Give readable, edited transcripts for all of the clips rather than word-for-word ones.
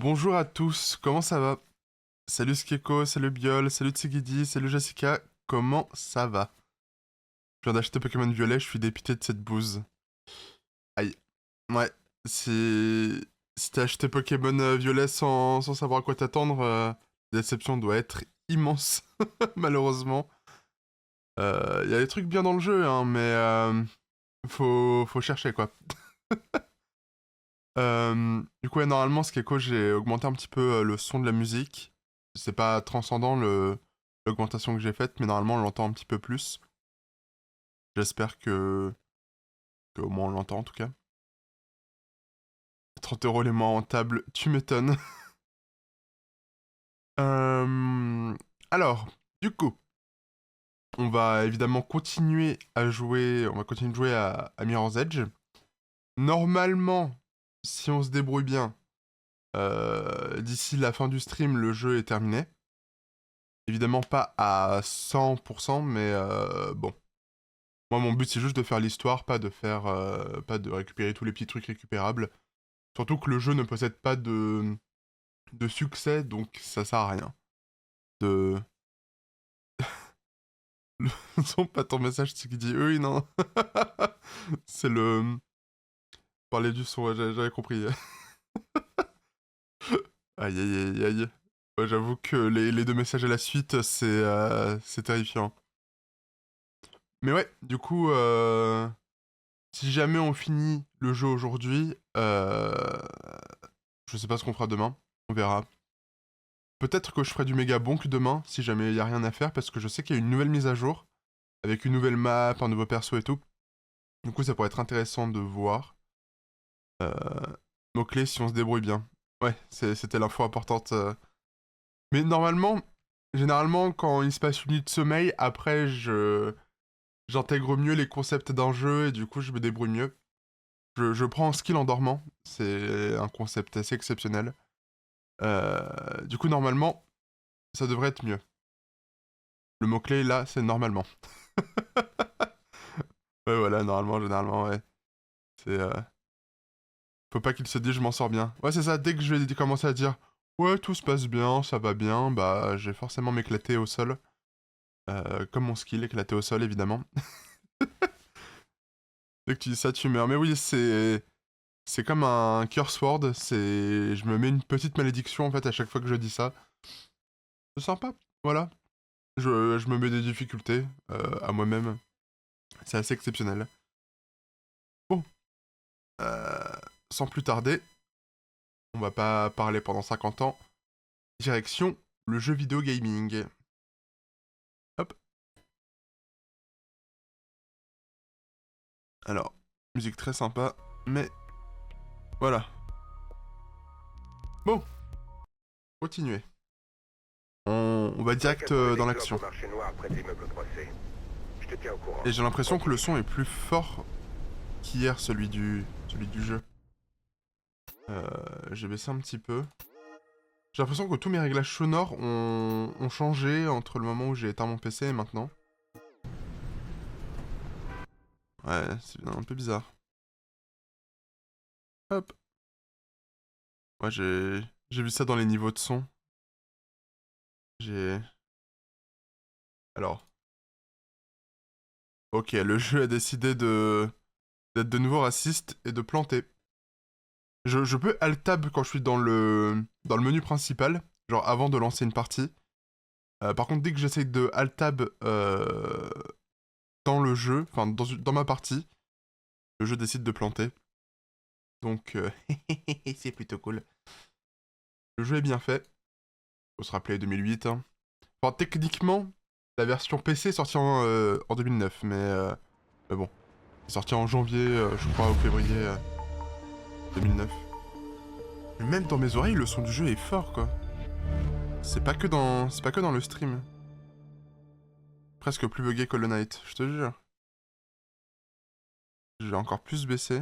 Bonjour à tous, comment ça va? Salut Skeko, salut Biol, salut Tsigidi, salut Jessica, comment ça va? Je viens d'acheter Pokémon Violet, je suis dépité de cette bouse. Aïe. Ouais, si... Si t'as acheté Pokémon Violet sans savoir à quoi t'attendre, la déception doit être immense, malheureusement. Y a des trucs bien dans le jeu, hein, mais faut chercher, quoi. Du coup, ouais, normalement, Skeko, j'ai augmenté un petit peu le son de la musique. C'est pas transcendant l'augmentation que j'ai faite, mais normalement, on l'entend un petit peu plus. J'espère que au moins on l'entend en tout cas. 30 € les moins rentables, tu m'étonnes. Alors, du coup, on va évidemment continuer à jouer, on va continuer de jouer à Mirror's Edge. Normalement, si on se débrouille bien, d'ici la fin du stream, le jeu est terminé. Évidemment pas à 100%, mais bon. Moi, mon but, c'est juste de faire l'histoire, pas de récupérer tous les petits trucs récupérables. Surtout que le jeu ne possède pas de succès, donc ça sert à rien. De... Ne sont pas ton message, c'est qui dit oui, non. C'est le... Parler du son, ouais, j'avais compris. Aïe, aïe, aïe, aïe. Ouais, j'avoue que les deux messages à la suite, c'est terrifiant. Mais ouais, du coup, si jamais on finit le jeu aujourd'hui, je sais pas ce qu'on fera demain, on verra. Peut-être que je ferai du méga bonk demain, si jamais il y a rien à faire, parce que je sais qu'il y a une nouvelle mise à jour, avec une nouvelle map, un nouveau perso et tout. Du coup, ça pourrait être intéressant de voir. Euh... Mots-clés si on se débrouille bien. Ouais, c'était l'info importante. Mais normalement, généralement, quand il se passe une nuit de sommeil, après, j'intègre mieux les concepts d'un jeu et du coup, je me débrouille mieux. Je prends un skill en dormant, c'est un concept assez exceptionnel. Du coup, normalement, ça devrait être mieux. Le mot-clé, là, c'est normalement. Ouais, voilà, normalement, généralement, ouais. C'est... Faut pas qu'il se dise je m'en sors bien. Ouais, c'est ça, dès que je vais commencer à dire ouais, tout se passe bien, ça va bien, bah, je vais forcément m'éclater au sol. Comme mon skill, éclater au sol, évidemment. Dès que tu dis ça, tu meurs. Mais oui, c'est comme un curse word, c'est... Je me mets une petite malédiction, en fait, à chaque fois que je dis ça. C'est sympa, voilà. Je me mets des difficultés à moi-même. C'est assez exceptionnel. Bon, euh, sans plus tarder, on va pas parler pendant 50 ans. Direction le jeu vidéo gaming. Hop. Alors, musique très sympa, mais voilà. Bon, continuez. On va direct dans l'action. Et j'ai l'impression que le son est plus fort qu'hier, celui du jeu. J'ai baissé un petit peu. J'ai l'impression que tous mes réglages sonores ont changé entre le moment où j'ai éteint mon PC et maintenant. Ouais, c'est un peu bizarre. Hop. Ouais, j'ai vu ça dans les niveaux de son. J'ai... Alors. Ok, le jeu a décidé d'être de nouveau raciste et de planter. Je peux alt-tab quand je suis dans le menu principal, genre avant de lancer une partie. Par contre, dès que j'essaye de alt-tab dans le jeu, enfin dans ma partie, le jeu décide de planter. Donc, c'est plutôt cool. Le jeu est bien fait. Faut se rappeler 2008. Hein. Enfin, techniquement, la version PC est sortie en 2009, mais bon. C'est sorti en janvier, je crois, ou février 2009. Mais même dans mes oreilles, le son du jeu est fort, quoi. C'est pas que dans le stream. Presque plus buggé que Hollow Knight, je te jure. Je vais encore plus baisser.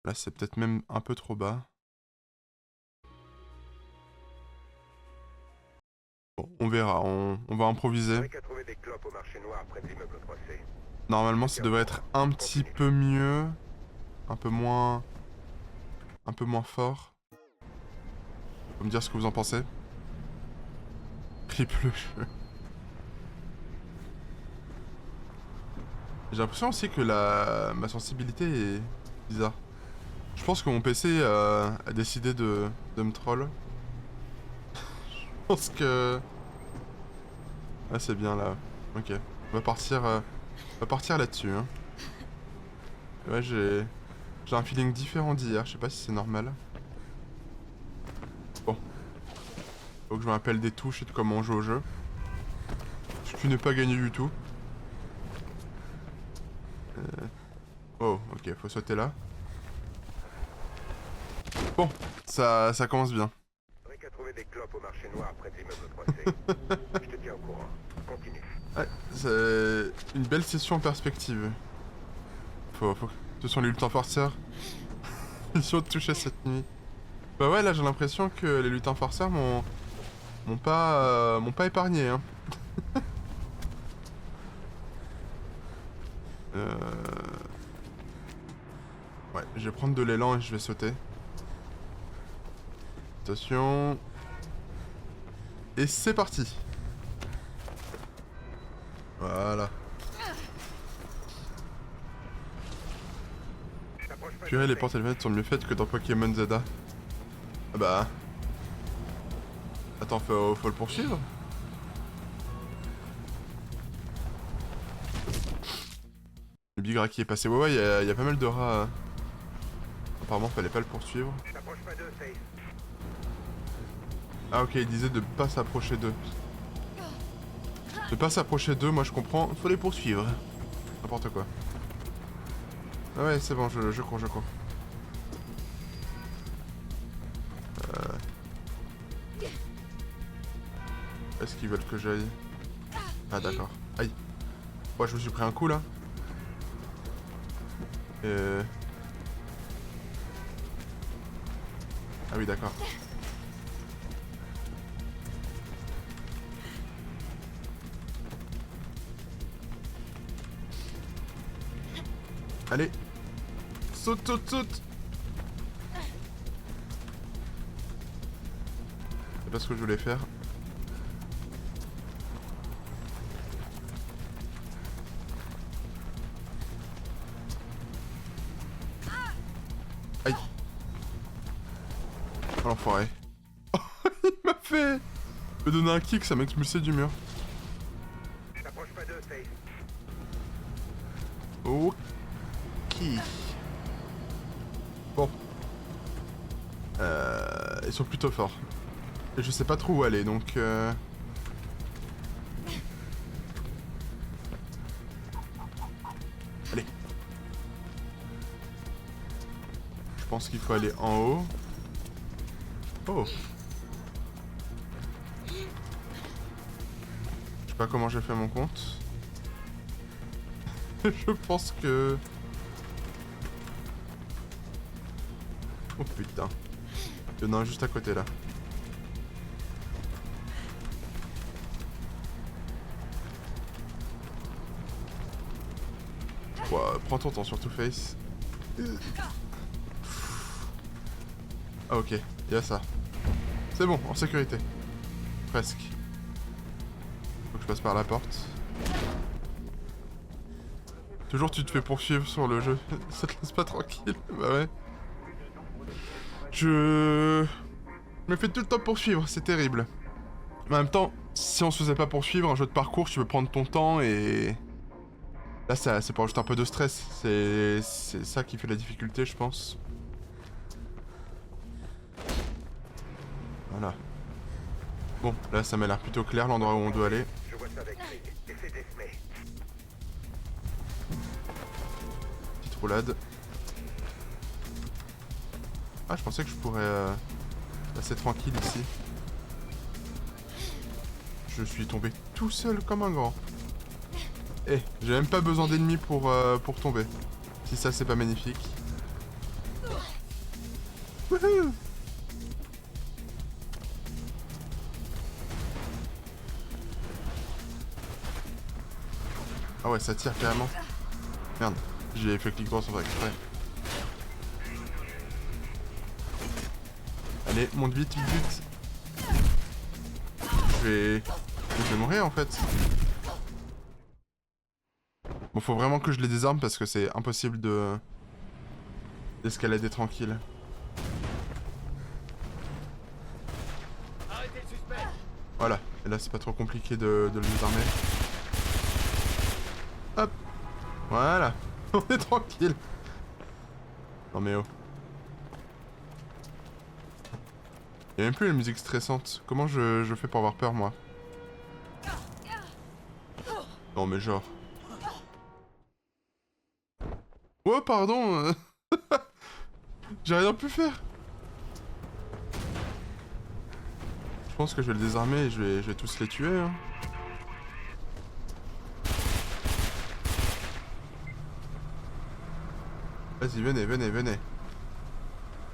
Là, c'est peut-être même un peu trop bas. Bon, on verra, on va improviser. Normalement, ça devrait être un petit peu mieux. Un peu moins... un peu moins fort. Faut me dire ce que vous en pensez. Triple jeu. J'ai l'impression aussi que ma sensibilité est bizarre. Je pense que mon PC a décidé de me troll. Je pense que... Ah c'est bien là. Ok. On va partir là-dessus. Hein. Ouais j'ai un feeling différent d'hier. Je sais pas si c'est normal. Bon. Faut que je me rappelle des touches et de comment on joue au jeu. Ce qui n'est pas gagné du tout. Oh, ok, faut sauter là. Bon, ça commence bien. Rick a trouvé des clopes au marché noir près de l'immeuble 3C. Je te tiens au courant. Continue. Ouais, c'est une belle session en perspective. Ce sont les lutins forceurs. Ils sont touchés cette nuit. Bah ouais, là j'ai l'impression que les lutins forceurs m'ont pas épargné. Hein. Ouais, je vais prendre de l'élan et je vais sauter. Attention. Et c'est parti. Voilà. Purée, les portes elles sont mieux faites que dans Pokémon Zelda. Ah bah... Attends, faut le poursuivre. Le Bigra qui est passé. Ouais, ouais, y a pas mal de rats. Apparemment, fallait pas le poursuivre. Ah ok, il disait de pas s'approcher d'eux. De pas s'approcher d'eux, moi je comprends. Faut les poursuivre. N'importe quoi. Ah ouais, c'est bon, je cours. Est-ce qu'ils veulent que j'aille? Ah d'accord. Aïe. Ouais, je me suis pris un coup là. Ah oui, d'accord. Allez. Saute. C'est pas ce que je voulais faire. Aïe. Oh l'enfoiré. Il m'a fait me donner un kick, ça m'a expulsé du mur. Ok. Bon. Ils sont plutôt forts. Et je sais pas trop où aller, donc... Allez. Je pense qu'il faut aller en haut. Oh. Je sais pas comment j'ai fait mon compte. Je pense que... Oh putain. Il y en a un juste à côté là. Ouais, prends ton temps surtout Face. Ah ok, il y a ça. C'est bon, en sécurité. Presque. Faut que je passe par la porte. Toujours tu te fais poursuivre sur le jeu. Ça te laisse pas tranquille. Bah ouais. Je me fais tout le temps poursuivre, c'est terrible. Mais en même temps, si on se faisait pas poursuivre, un jeu de parcours, tu peux prendre ton temps et... Là, c'est pour rajouter un peu de stress. C'est ça qui fait la difficulté, je pense. Voilà. Bon, là, ça m'a l'air plutôt clair, l'endroit où on doit aller. Je vois ça avec Rick. Essaie d'esmer. Petite roulade. Ah, je pensais que je pourrais passer tranquille ici. Je suis tombé tout seul comme un grand. Eh, j'ai même pas besoin d'ennemis pour tomber. Si ça, c'est pas magnifique. Wouhou! Ah ouais, ça tire carrément. Merde, j'ai fait clic droit sans faire exprès. Allez, monte vite, vite, vite. Je vais mourir en fait. Bon, faut vraiment que je les désarme parce que c'est impossible de... d'escalader tranquille. Voilà, et là c'est pas trop compliqué de le désarmer. Hop. Voilà. On est tranquille. Non mais oh. Y'a même plus la musique stressante. Comment je fais pour avoir peur moi? Non mais genre... Oh pardon. J'ai rien pu faire. Je pense que je vais le désarmer et je vais tous les tuer hein. Vas-y, venez, venez, venez.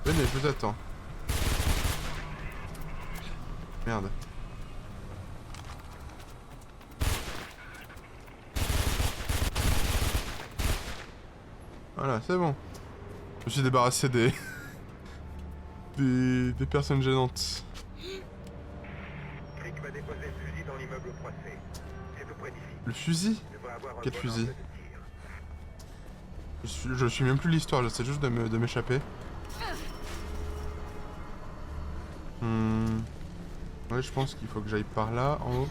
Venez, je vous attends. Merde. Voilà, c'est bon. Je me suis débarrassé des... des personnes gênantes. Crick va déposer le fusil dans l'immeuble 3C. C'est tout près d'ici. Le fusil? Il devrait avoir un Quel bon fusil? angle de tir. Je suis même plus l'histoire, j'essaie juste de m'échapper. Ouais, je pense qu'il faut que j'aille par là, en haut.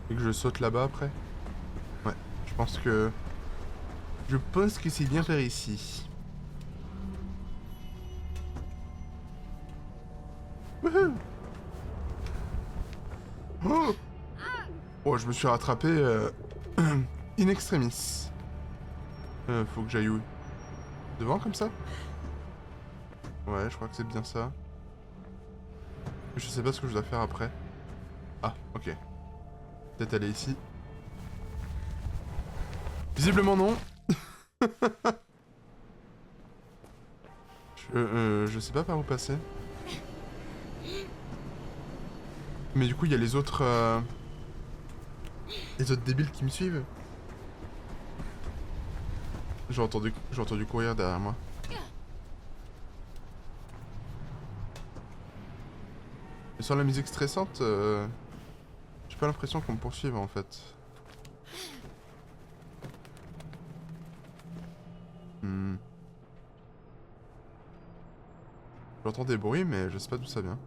Et que je saute là-bas après. Ouais, je pense que... Je pense que c'est bien par ici. Wouhou! Oh! Oh, je me suis rattrapé in extremis. Faut que j'aille où? Devant comme ça? Ouais, je crois que c'est bien ça. Je sais pas ce que je dois faire après. Ah, ok. Peut-être aller ici. Visiblement non. Je sais pas par où passer. Mais du coup, il y a les autres débiles qui me suivent. J'ai entendu courir derrière moi. Et sans la musique stressante, j'ai pas l'impression qu'on me poursuive en fait. J'entends des bruits, mais je sais pas d'où ça vient.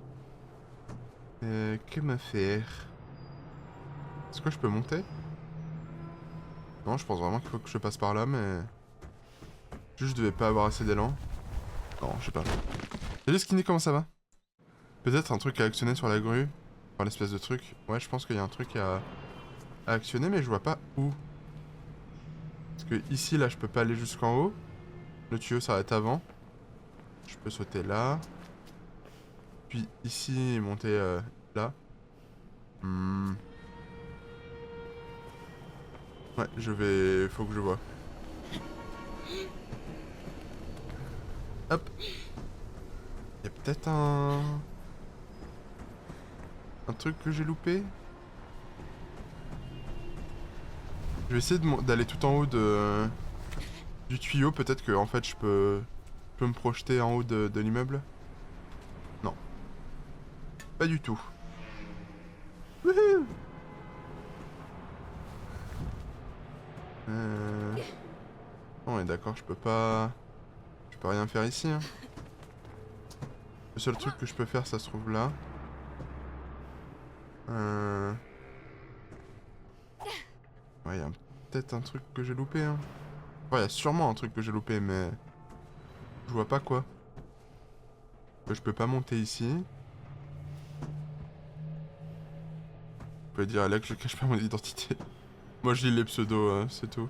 Que me faire? Est-ce que je peux monter? Non, je pense vraiment qu'il faut que je passe par là, mais... Juste, je devais pas avoir assez d'élan. Non, je sais pas. Salut Skinny, comment ça va? Peut-être un truc à actionner sur la grue. Enfin, l'espèce de truc. Ouais, je pense qu'il y a un truc à actionner, mais je vois pas où. Parce que ici, là, je peux pas aller jusqu'en haut. Le tuyau s'arrête avant. Je peux sauter là. Puis ici, monter là. Ouais, je vais... Faut que je vois. Hop. Il y a peut-être un truc que j'ai loupé. Je vais essayer d'aller tout en haut du tuyau. Peut-être que en fait je peux me projeter en haut de l'immeuble. Non. Pas du tout. Wouhou! On est d'accord, je peux pas rien faire ici. Hein. Le seul truc que je peux faire, ça se trouve là. Ouais, y a peut-être un truc que j'ai loupé. Hein. Ouais, y a sûrement un truc que j'ai loupé, mais je vois pas quoi. Je peux pas monter ici. Je peux dire à Alex que je cache pas mon identité. Moi, je lis les pseudos, c'est tout.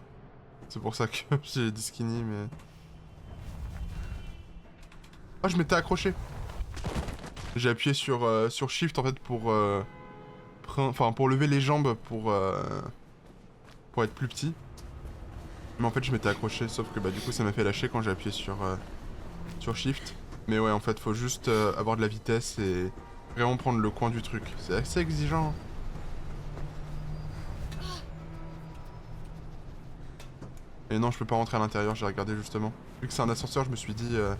C'est pour ça que j'ai dit Skinny, mais... Ah, je m'étais accroché. J'ai appuyé sur Shift, en fait, pour lever les jambes, pour être plus petit. Mais en fait, je m'étais accroché, sauf que, bah, du coup, ça m'a fait lâcher quand j'ai appuyé sur Shift. Mais ouais, en fait, faut juste avoir de la vitesse et vraiment prendre le coin du truc. C'est assez exigeant. Et non, je peux pas rentrer à l'intérieur, j'ai regardé justement. Vu que c'est un ascenseur, je me suis dit... je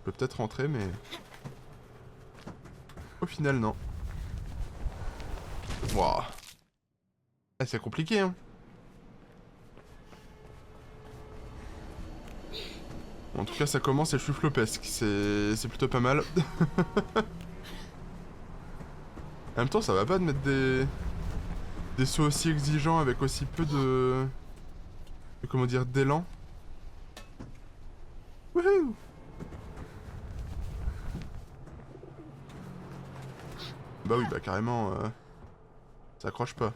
peux peut-être rentrer, mais... Au final, non. Wouah. Ah, c'est compliqué, hein. En tout cas, ça commence et je suis flopesque. C'est plutôt pas mal. En même temps, ça va pas de mettre des sauts aussi exigeants avec aussi peu comment dire, d'élan. Wouhou! Bah oui, bah carrément, ça accroche pas.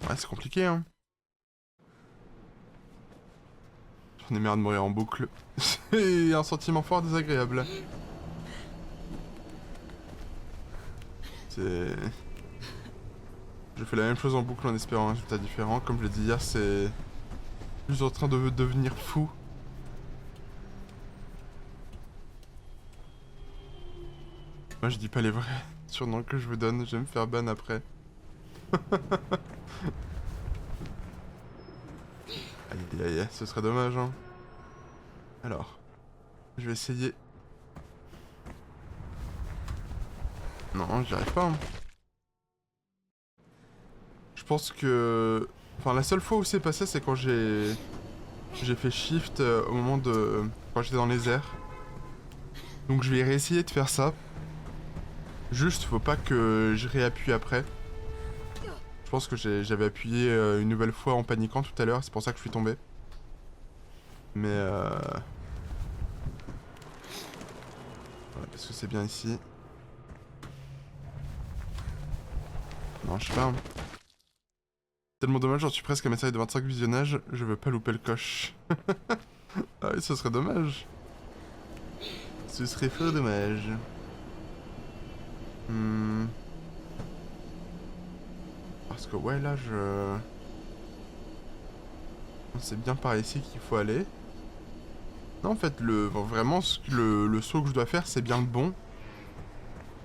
Ouais, c'est compliqué, hein. J'en ai marre de mourir en boucle. C'est un sentiment fort désagréable. C'est... Je fais la même chose en boucle en espérant un résultat différent. Comme je l'ai dit hier, c'est... Je suis en train de devenir fou. Moi, je dis pas les vrais surnoms que je vous donne. Je vais me faire ban après. Aïe aïe aïe, ce serait dommage, hein. Alors, je vais essayer. Non, j'y arrive pas, hein. Je pense que... Enfin, la seule fois où c'est passé, c'est quand j'ai fait shift au moment de... Quand j'étais dans les airs. Donc je vais réessayer de faire ça. Juste, faut pas que je réappuie après. Je pense que j'avais appuyé une nouvelle fois en paniquant tout à l'heure, c'est pour ça que je suis tombé. Mais voilà, est-ce que c'est bien ici? Non, je sais pas. Hein. Tellement dommage, j'en suis presque à ma série de 25 visionnages, je veux pas louper le coche. Ah oui, ce serait dommage. Ce serait fort dommage. Parce que ouais, là, c'est bien par ici qu'il faut aller. Non, en fait, vraiment, le saut que je dois faire, c'est bien le bon.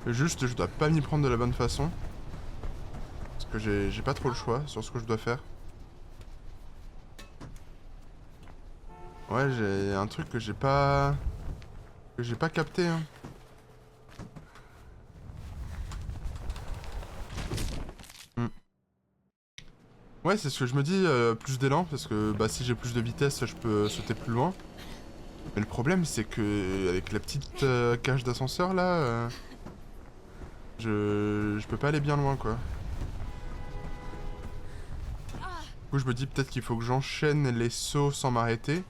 Juste, je dois pas m'y prendre de la bonne façon. Parce que j'ai pas trop le choix sur ce que je dois faire. Ouais, j'ai un truc que j'ai pas... capté, hein. Ouais, c'est ce que je me dis, plus d'élan, parce que bah, si j'ai plus de vitesse, je peux sauter plus loin. Mais le problème, c'est que avec la petite cage d'ascenseur, là, je peux pas aller bien loin, quoi. Du coup, je me dis peut-être qu'il faut que j'enchaîne les sauts sans m'arrêter.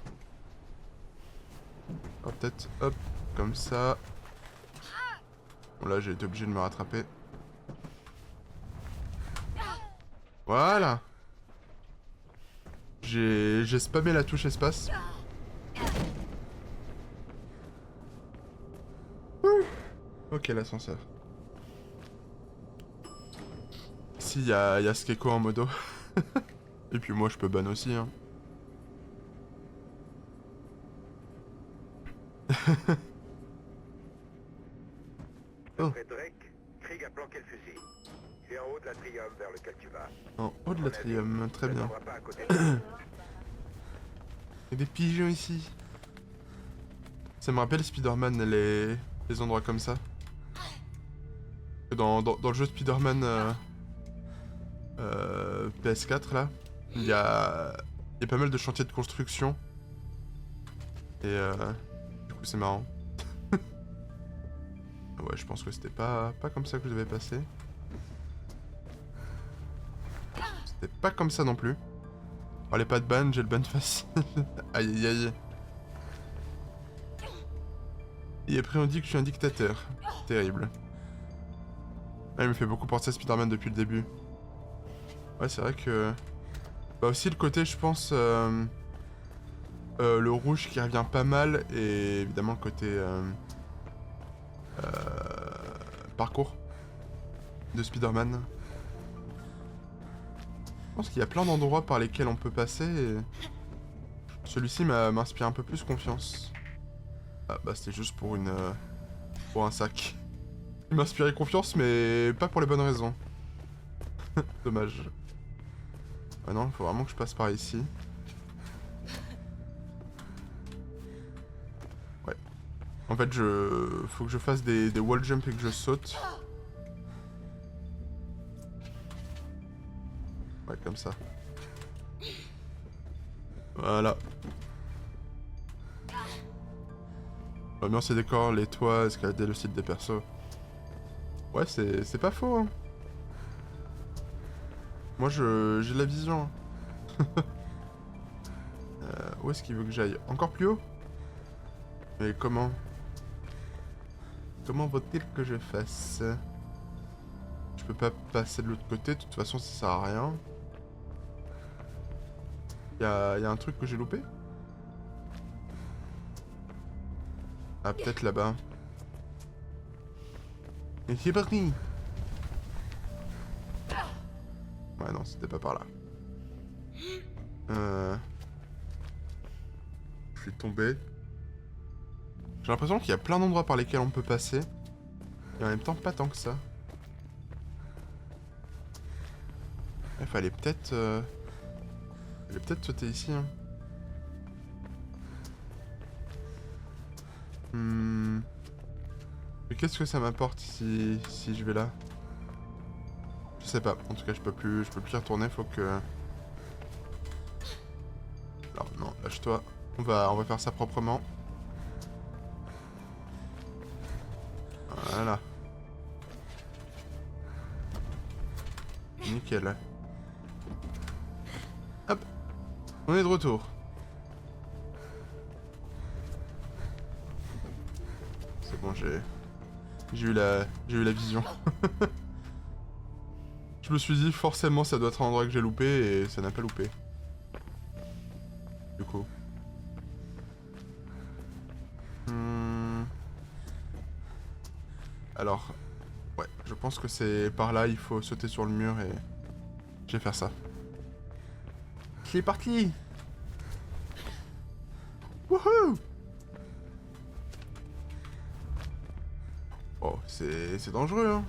Oh, peut-être, hop, comme ça. Bon, là, j'ai été obligé de me rattraper. Voilà. J'ai spammé la touche espace. Ok, l'ascenseur. Si, y a Skeko en modo. Et puis moi, je peux ban aussi, hein. Oh. D'après Drake, Krieg a planqué le fusil. Il est en haut de l'atrium vers lequel tu vas. En haut de l'atrium, très bien. Pas à côté de Il y a des pigeons ici. Ça me rappelle Spider-Man, les endroits comme ça. Dans le jeu Spider-Man PS4, là, il y a pas mal de chantiers de construction. Et du coup, c'est marrant. Ouais, je pense que c'était pas comme ça que je devais passer. C'était pas comme ça non plus. Oh, les pas de ban, j'ai le ban facile. Aïe aïe aïe. Et après on dit que je suis un dictateur. Terrible. Ah, il me fait beaucoup penser à Spider-Man depuis le début. Ouais, c'est vrai que... Bah aussi le côté, je pense... le rouge qui revient pas mal. Et évidemment le côté... parcours de Spider-Man. Je pense qu'il y a plein d'endroits par lesquels on peut passer et... Celui-ci m'inspire un peu plus confiance. Ah bah c'était juste pour pour un sac. Il m'inspirait confiance mais pas pour les bonnes raisons. Dommage. Ah non, il faut vraiment que je passe par ici. Ouais. En fait, faut que je fasse des wall jump et que je saute. Ouais, comme ça. Voilà. L'ambiance et décor, les toits, escalader le site des persos. Ouais, c'est pas faux, hein. Moi, j'ai de la vision, hein. Où est-ce qu'il veut que j'aille? Encore plus haut? Mais comment? Comment vaut-il que je fasse? Je peux pas passer de l'autre côté, de toute façon ça sert à rien. Y a un truc que j'ai loupé? Ah, peut-être là-bas. Et c'est parti! Ouais, non, c'était pas par là. Je suis tombé. J'ai l'impression qu'il y a plein d'endroits par lesquels on peut passer. Et en même temps, pas tant que ça. Il fallait peut-être... sauter ici, hein. Mais qu'est-ce que ça m'apporte si je vais là? Je sais pas. En tout cas, je peux plus y retourner. Faut que... Alors, non, lâche-toi. On va faire ça proprement. Voilà. Nickel. Hop. On est de retour. C'est bon, j'ai eu la vision. Je me suis dit forcément ça doit être un endroit que j'ai loupé et ça n'a pas loupé. Du coup. Alors, ouais, je pense que c'est par là, il faut sauter sur le mur et je vais faire ça. C'est parti! Wouhou! Oh, c'est dangereux, hein.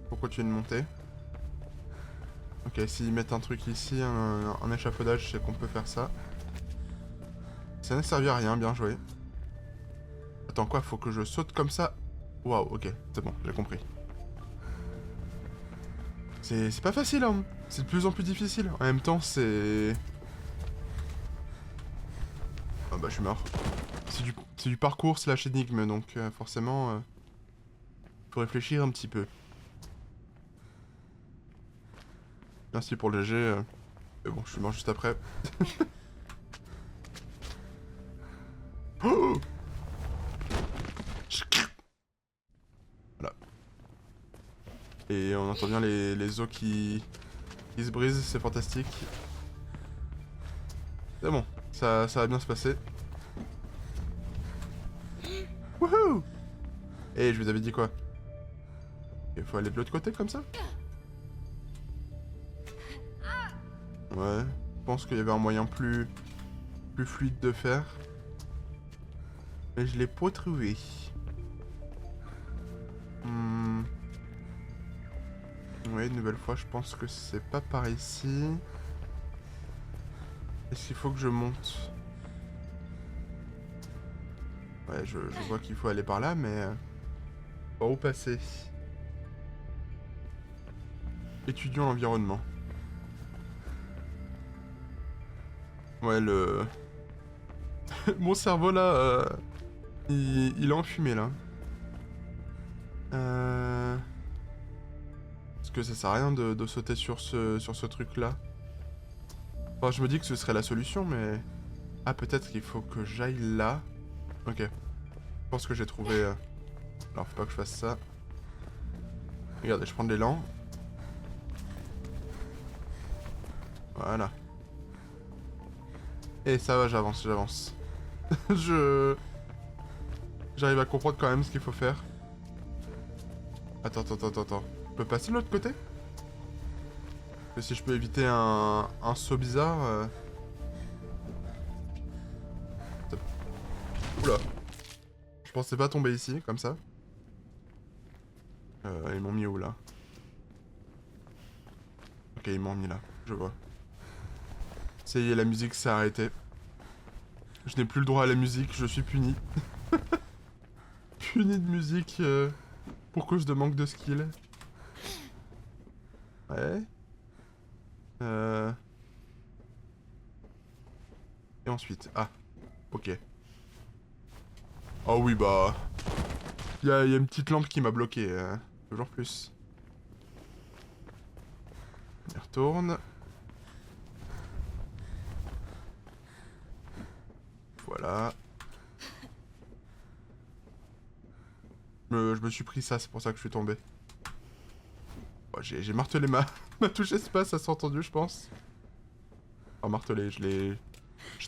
Faut continuer de monter. Ok, s'ils mettent un truc ici, un échafaudage, je sais qu'on peut faire ça. Ça n'a servi à rien, bien joué. Attends, quoi? Faut que je saute comme ça? Waouh, ok, c'est bon, j'ai compris. C'est pas facile, hein. C'est de plus en plus difficile. En même temps, c'est... Ah bah, je suis mort. C'est du parcours slash énigme, donc forcément... faut réfléchir un petit peu. Merci pour le G. Mais bon, je suis mort juste après. Oh, voilà. Et on entend bien les os qui se brisent, c'est fantastique. C'est bon, ça va bien se passer. Wouhou! Et je vous avais dit quoi? Il faut aller de l'autre côté comme ça? Ouais, je pense qu'il y avait un moyen plus fluide de faire. Mais je l'ai pas trouvé. Ouais, une nouvelle fois, je pense que c'est pas par ici. Est-ce qu'il faut que je monte? Ouais, je vois qu'il faut aller par là, mais... par où passer? Étudions l'environnement. Ouais, mon cerveau, là, il est enfumé, là. Parce que ça sert à rien de sauter sur ce truc-là. Enfin, je me dis que ce serait la solution, mais... Ah, peut-être qu'il faut que j'aille là. Ok. Je pense que j'ai trouvé... Alors, faut pas que je fasse ça. Regardez, je prends de l'élan. Voilà. Et ça va, j'avance. J'arrive à comprendre quand même ce qu'il faut faire. Attends. Je peux passer de l'autre côté? Et si je peux éviter un saut bizarre... Oula. Je pensais pas tomber ici, comme ça. Ils m'ont mis où, là? Ok, ils m'ont mis là, je vois. Ça y est, la musique s'est arrêtée. Je n'ai plus le droit à la musique, je suis puni. Puni de musique pour cause de manque de skill. Ouais. Et ensuite, ah, ok. Oh oui, bah... Il y a une petite lampe qui m'a bloqué, toujours plus. On y retourne. Voilà. Je me suis pris ça, c'est pour ça que je suis tombé. Oh, j'ai martelé ma touche espace, ça s'est entendu, je pense. Enfin, martelé, j'ai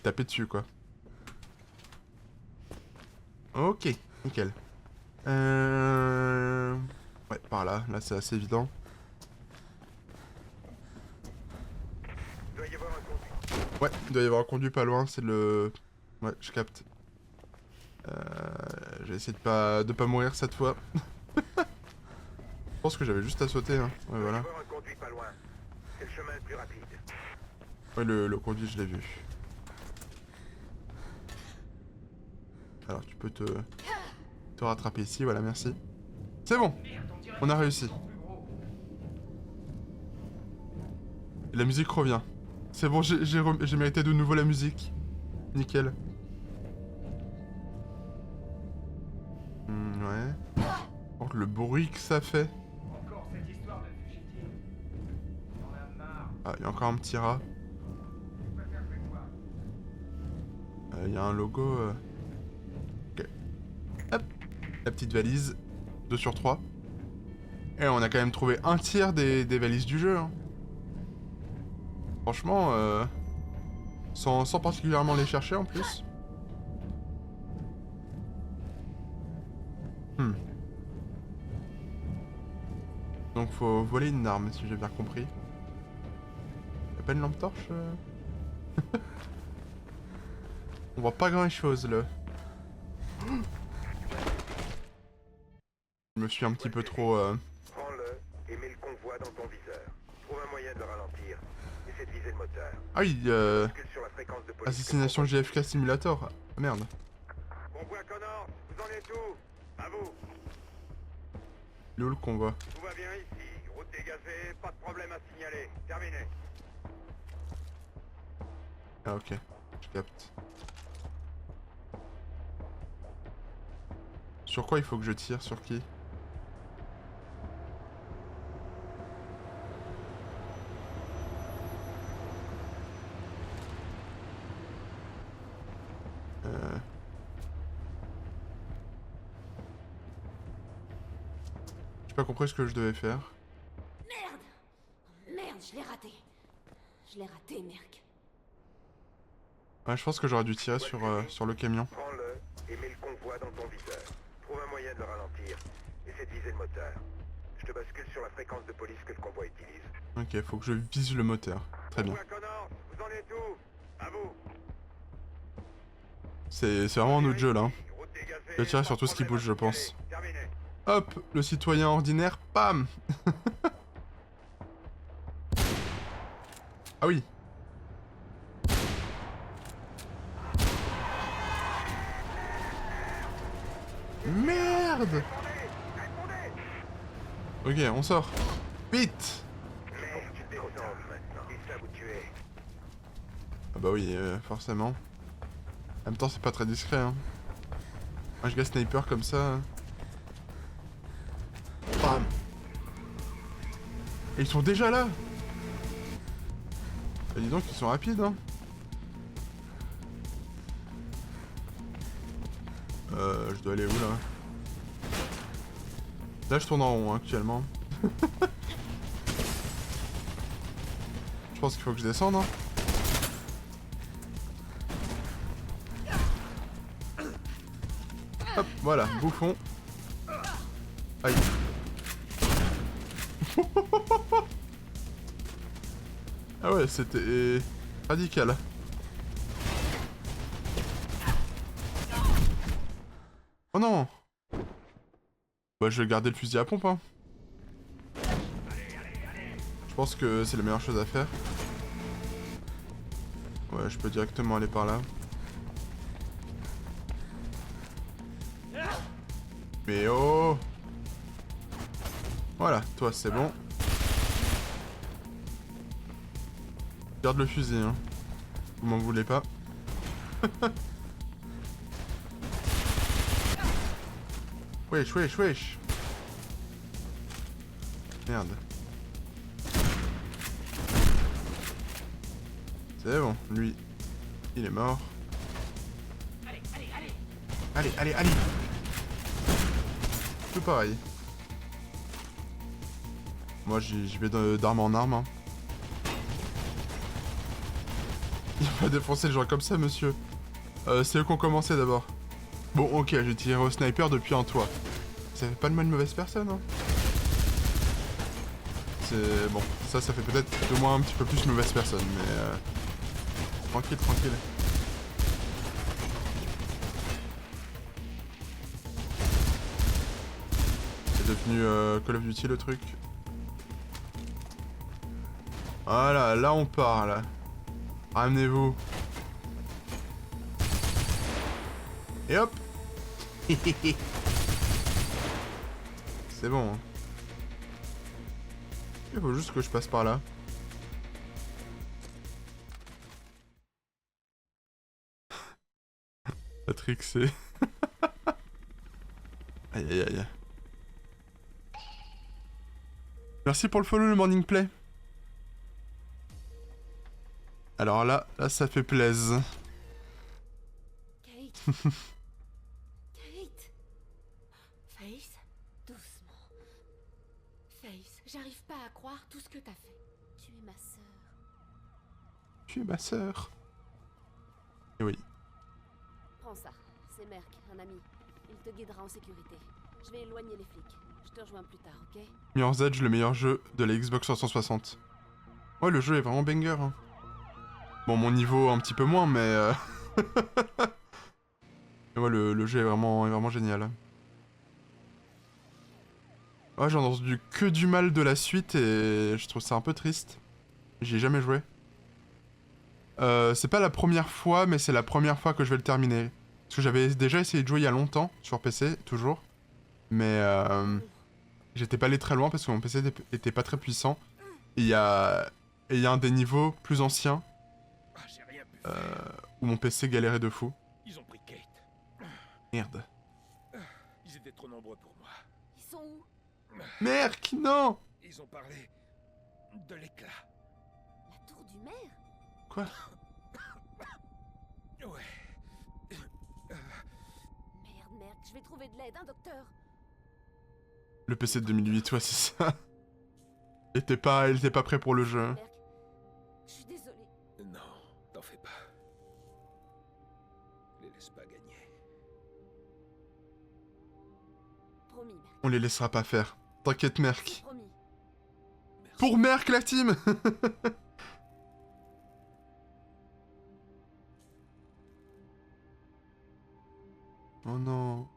tapé dessus, quoi. Ok, nickel. Ouais, par là, c'est assez évident. Il doit y avoir un conduit. Ouais, il doit y avoir un conduit pas loin, c'est le... Ouais, je capte. Je vais essayer de pas mourir cette fois. Je pense que j'avais juste à sauter, hein. Ouais, Il doit y voilà. avoir un conduit pas loin. C'est le chemin le plus rapide. Ouais, le conduit, je l'ai vu. Alors, tu peux te rattraper ici, voilà, merci. C'est bon, on a réussi. Et la musique revient. C'est bon, j'ai mérité de nouveau la musique. Nickel. Ouais. Par contre, le bruit que ça fait. Encore cette histoire de fugitif. J'en ai marre. Ah, il y a encore un petit rat. Je préfère que toi. Il y a un logo. Ok. Hop. La petite valise. 2 sur 3. Et on a quand même trouvé un tiers des valises du jeu. Hein. Franchement, sans particulièrement les chercher en plus. Donc faut voler une arme, si j'ai bien compris. Y'a pas une lampe torche On voit pas grand chose là. Je me suis un petit peu trop... Prends-le et mets le convoi dans ton viseur. Trouve un moyen de le ralentir. Essaie de viser le moteur. Ah oui, Bascule sur la fréquence de police. Assassination JFK Simulator. Ah, merde. Convoi Connor, vous en êtes où? À vous. Il est où le convoi? Tout va bien ici. Route dégagée, pas de problème à signaler. Terminé. Ah ok, je capte. Sur quoi il faut que je tire? Sur qui? J'ai pas compris ce que je devais faire. Merde! Merde, je l'ai raté. Je l'ai raté, Merc. Ouais, je pense que j'aurais dû tirer sur le camion. Prends-le et mets le convoi dans ton viseur. Trouve un moyen de le ralentir. Essaie de viser le moteur. Je te bascule sur la fréquence de police que le convoi utilise. Ok, faut que je vise le moteur. Très bien. Convoi Connor, vous en êtes où? À vous. C'est vraiment un autre jeu là. Hein. Route dégagée, Je vais tirer pas sur de tout ce qui problème bouge, je à signaler. pense. Terminé. Hop, le citoyen ordinaire, pam. Ah oui. Merde. Ok, on sort. Vite. Merde, tu descends maintenant. Ils savent où tu es. Ah bah oui, forcément. En même temps, c'est pas très discret, hein. Un giga sniper comme ça. Bam. Et ils sont déjà là. Et dis donc, ils sont rapides, hein. Je dois aller où, là? Là, je tourne en rond, hein, actuellement. Je pense qu'il faut que je descende, hein. Hop, voilà, bouffon. Aïe. Ah ouais, c'était radical. Oh non. Bah je vais garder le fusil à pompe, hein. Je pense que c'est la meilleure chose à faire. Ouais, je peux directement aller par là. Mais oh! Voilà, toi c'est bon. Garde le fusil, hein. Vous m'en voulez pas. Wesh, wesh, wesh. Merde. C'est bon, lui, il est mort. Allez, allez, allez. Allez, allez, allez. Tout pareil. Moi, j'y vais d'arme en arme. Hein. Il va défoncer les gens comme ça, monsieur. C'est eux qui ont commencé d'abord. Bon, ok, j'ai tiré au sniper depuis un toit. Ça fait pas de moi une mauvaise personne, hein. C'est... Bon, ça fait peut-être de moi un petit peu plus mauvaise personne, mais... Tranquille, tranquille. C'est devenu Call of Duty le truc. Voilà, là on parle. Ramenez-vous. Et hop. C'est bon. Hein. Il faut juste que je passe par là. Patrick, c'est... Aïe aïe aïe. Merci pour le follow, le morning play. Alors là ça fait plaisir. Kate. Kate. Faith, doucement. Faith, j'arrive pas à croire tout ce que t'as fait. Tu es ma sœur. Tu es ma sœur. Et oui. Prends ça, c'est Merc, un ami. Il te guidera en sécurité. Je vais éloigner les flics. Je te rejoins plus tard, ok? Mirror's Edge, le meilleur jeu de la Xbox 360. Ouais, le jeu est vraiment banger. Hein. Bon, mon niveau un petit peu moins, mais... mais ouais, le jeu est vraiment génial. Ouais, j'ai entendu que du mal de la suite et je trouve ça un peu triste. J'y ai jamais joué. C'est pas la première fois, mais c'est la première fois que je vais le terminer. Parce que j'avais déjà essayé de jouer il y a longtemps, sur PC, toujours. Mais j'étais pas allé très loin parce que mon PC était pas très puissant. Et il y a un des niveaux plus anciens où mon PC galérait de fou. Ils ont pris Kate. Merde. Ils étaient trop nombreux pour moi. Ils sont où? Merc, non! Ils ont parlé de l'éclat. La tour du maire? Quoi? Ouais. Merde, je vais trouver de l'aide, hein, docteur? Le PC de 2008, ouais, c'est ça. Il était pas prêt pour le jeu. Merc, je suis désolée. Non, t'en fais pas. Les laisse pas gagner. Promis, Merc. On les laissera pas faire. T'inquiète, Merc. Promis. Merci. Pour Merc, la team! Oh non.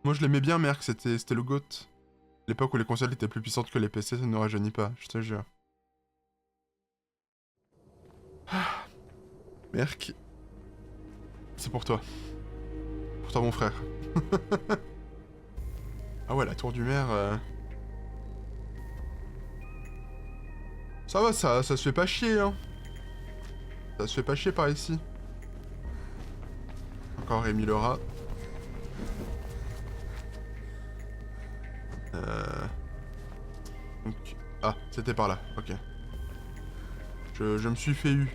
Moi je l'aimais bien, Merc, c'était le GOAT. L'époque où les consoles étaient plus puissantes que les PC, ça ne rajeunit pas, je te jure. Ah. Merc. C'est pour toi. Pour toi, mon frère. Ah ouais, la tour du maire... Ça va, ça se fait pas chier, hein. Ça se fait pas chier par ici. Encore Rémi le rat. Donc... Ah, c'était par là, ok. Je me suis fait eu.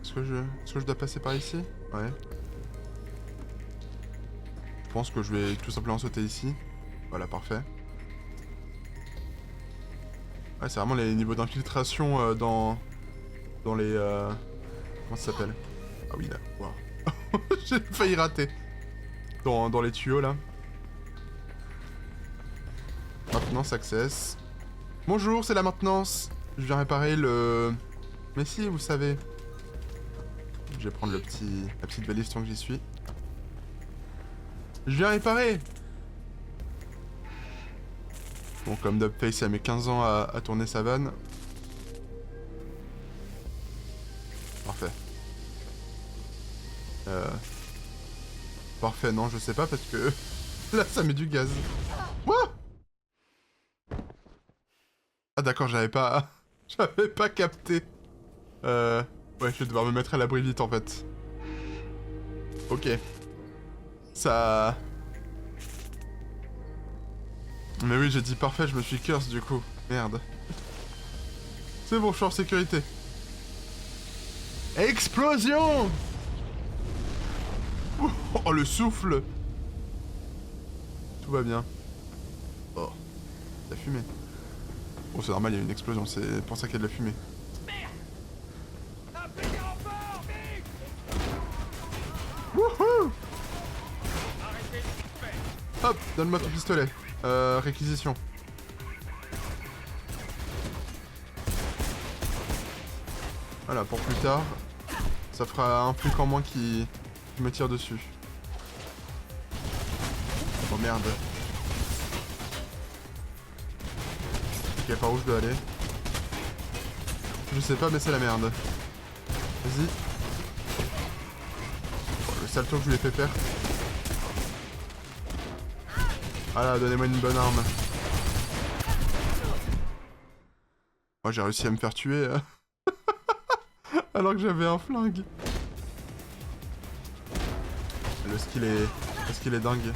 Est-ce que je dois passer par ici? Ouais. Je pense que je vais tout simplement sauter ici. Voilà, parfait. Ouais, c'est vraiment les niveaux d'infiltration dans les... Comment ça s'appelle? Ah oui, là. Wow. J'ai failli rater. Dans les tuyaux, là. Maintenance access. Bonjour, c'est la maintenance. Je viens réparer le... Mais si, vous savez. Je vais prendre la petite valise tant que j'y suis. Je viens réparer. Bon, comme Dubface, elle met 15 ans à tourner sa vanne. Parfait. Parfait, non, je sais pas parce que là ça met du gaz. What? Ah d'accord, j'avais pas... J'avais pas capté. Ouais, je vais devoir me mettre à l'abri vite en fait. Ok. Ça... Mais oui, j'ai dit parfait, je me suis curse du coup. Merde. C'est bon, je suis en sécurité. Explosion! Oh, le souffle! Tout va bien. Oh, la fumée. Oh, c'est normal, il y a une explosion, c'est pour ça qu'il y a de la fumée. Wouhou! Hop, donne-moi ton pistolet. Réquisition. Voilà, pour plus tard. Ça fera un flic en moins qui me tire dessus. Oh merde. Ok, par où je dois aller? Je sais pas, mais c'est la merde. Vas-y. Oh, le salto que je lui ai fait faire. Voilà, donnez-moi une bonne arme. Oh, j'ai réussi à me faire tuer. Alors que j'avais un flingue. Le skill est dingue.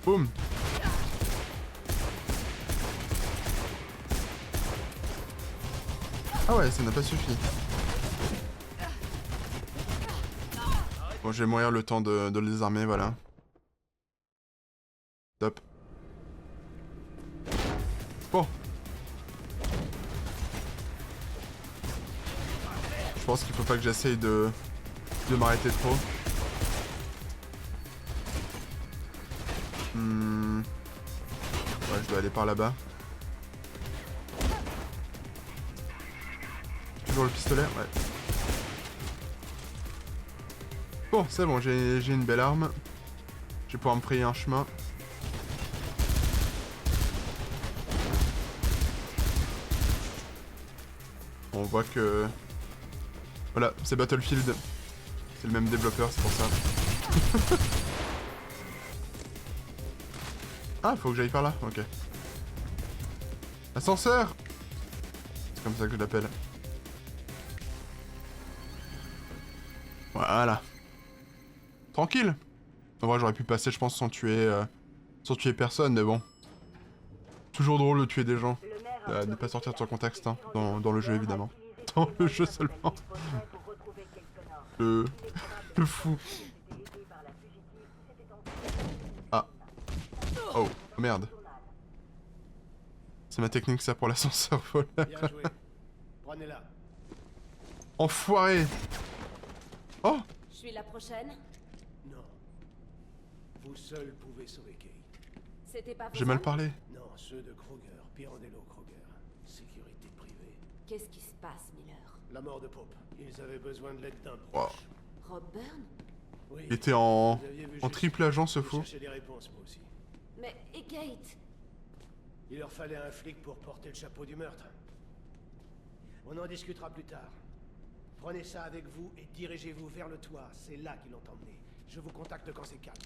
Boum. Ah ouais, ça n'a pas suffi. Bon, je vais mourir le temps de le désarmer, voilà. Top. Bon. Je pense qu'il faut pas que j'essaye de m'arrêter trop. Ouais, je dois aller par là-bas. Toujours le pistolet, ouais. Bon, c'est bon, j'ai une belle arme. Je vais pouvoir me frayer un chemin. On voit que... Voilà, c'est Battlefield. C'est le même développeur, c'est pour ça. Ah, faut que j'aille par là, ok. Ascenseur! C'est comme ça que je l'appelle. Voilà. Tranquille. En vrai, j'aurais pu passer, je pense, sans tuer personne, mais bon. Toujours drôle de tuer des gens. Ne pas sortir de son contexte, hein, dans le jeu, évidemment. Dans le jeu seulement. Le fou. Ah. Oh, merde. C'est ma technique, ça, pour l'ascenseur voleur. Bien joué. Prenez-la. Enfoiré. Oh. Je suis la prochaine. Non. Vous seul pouvez sauver Kate. C'était pas J'ai mal parlé. Non, ceux de Kruger, Pirandello Kruger. Sécurité privée. Qu'est-ce qui se passe, Miller? La mort de Pope. Ils avaient besoin de l'aide d'un Wow. proche. Rob Byrne? Oui. Il était en Vous aviez vu triple agent, ce Je fou. cherchais des réponses, moi aussi. Mais et Kate? Il leur fallait un flic pour porter le chapeau du meurtre. On en discutera plus tard. Prenez ça avec vous et dirigez-vous vers le toit. C'est là qu'ils l'ont emmené. Je vous contacte quand c'est calme.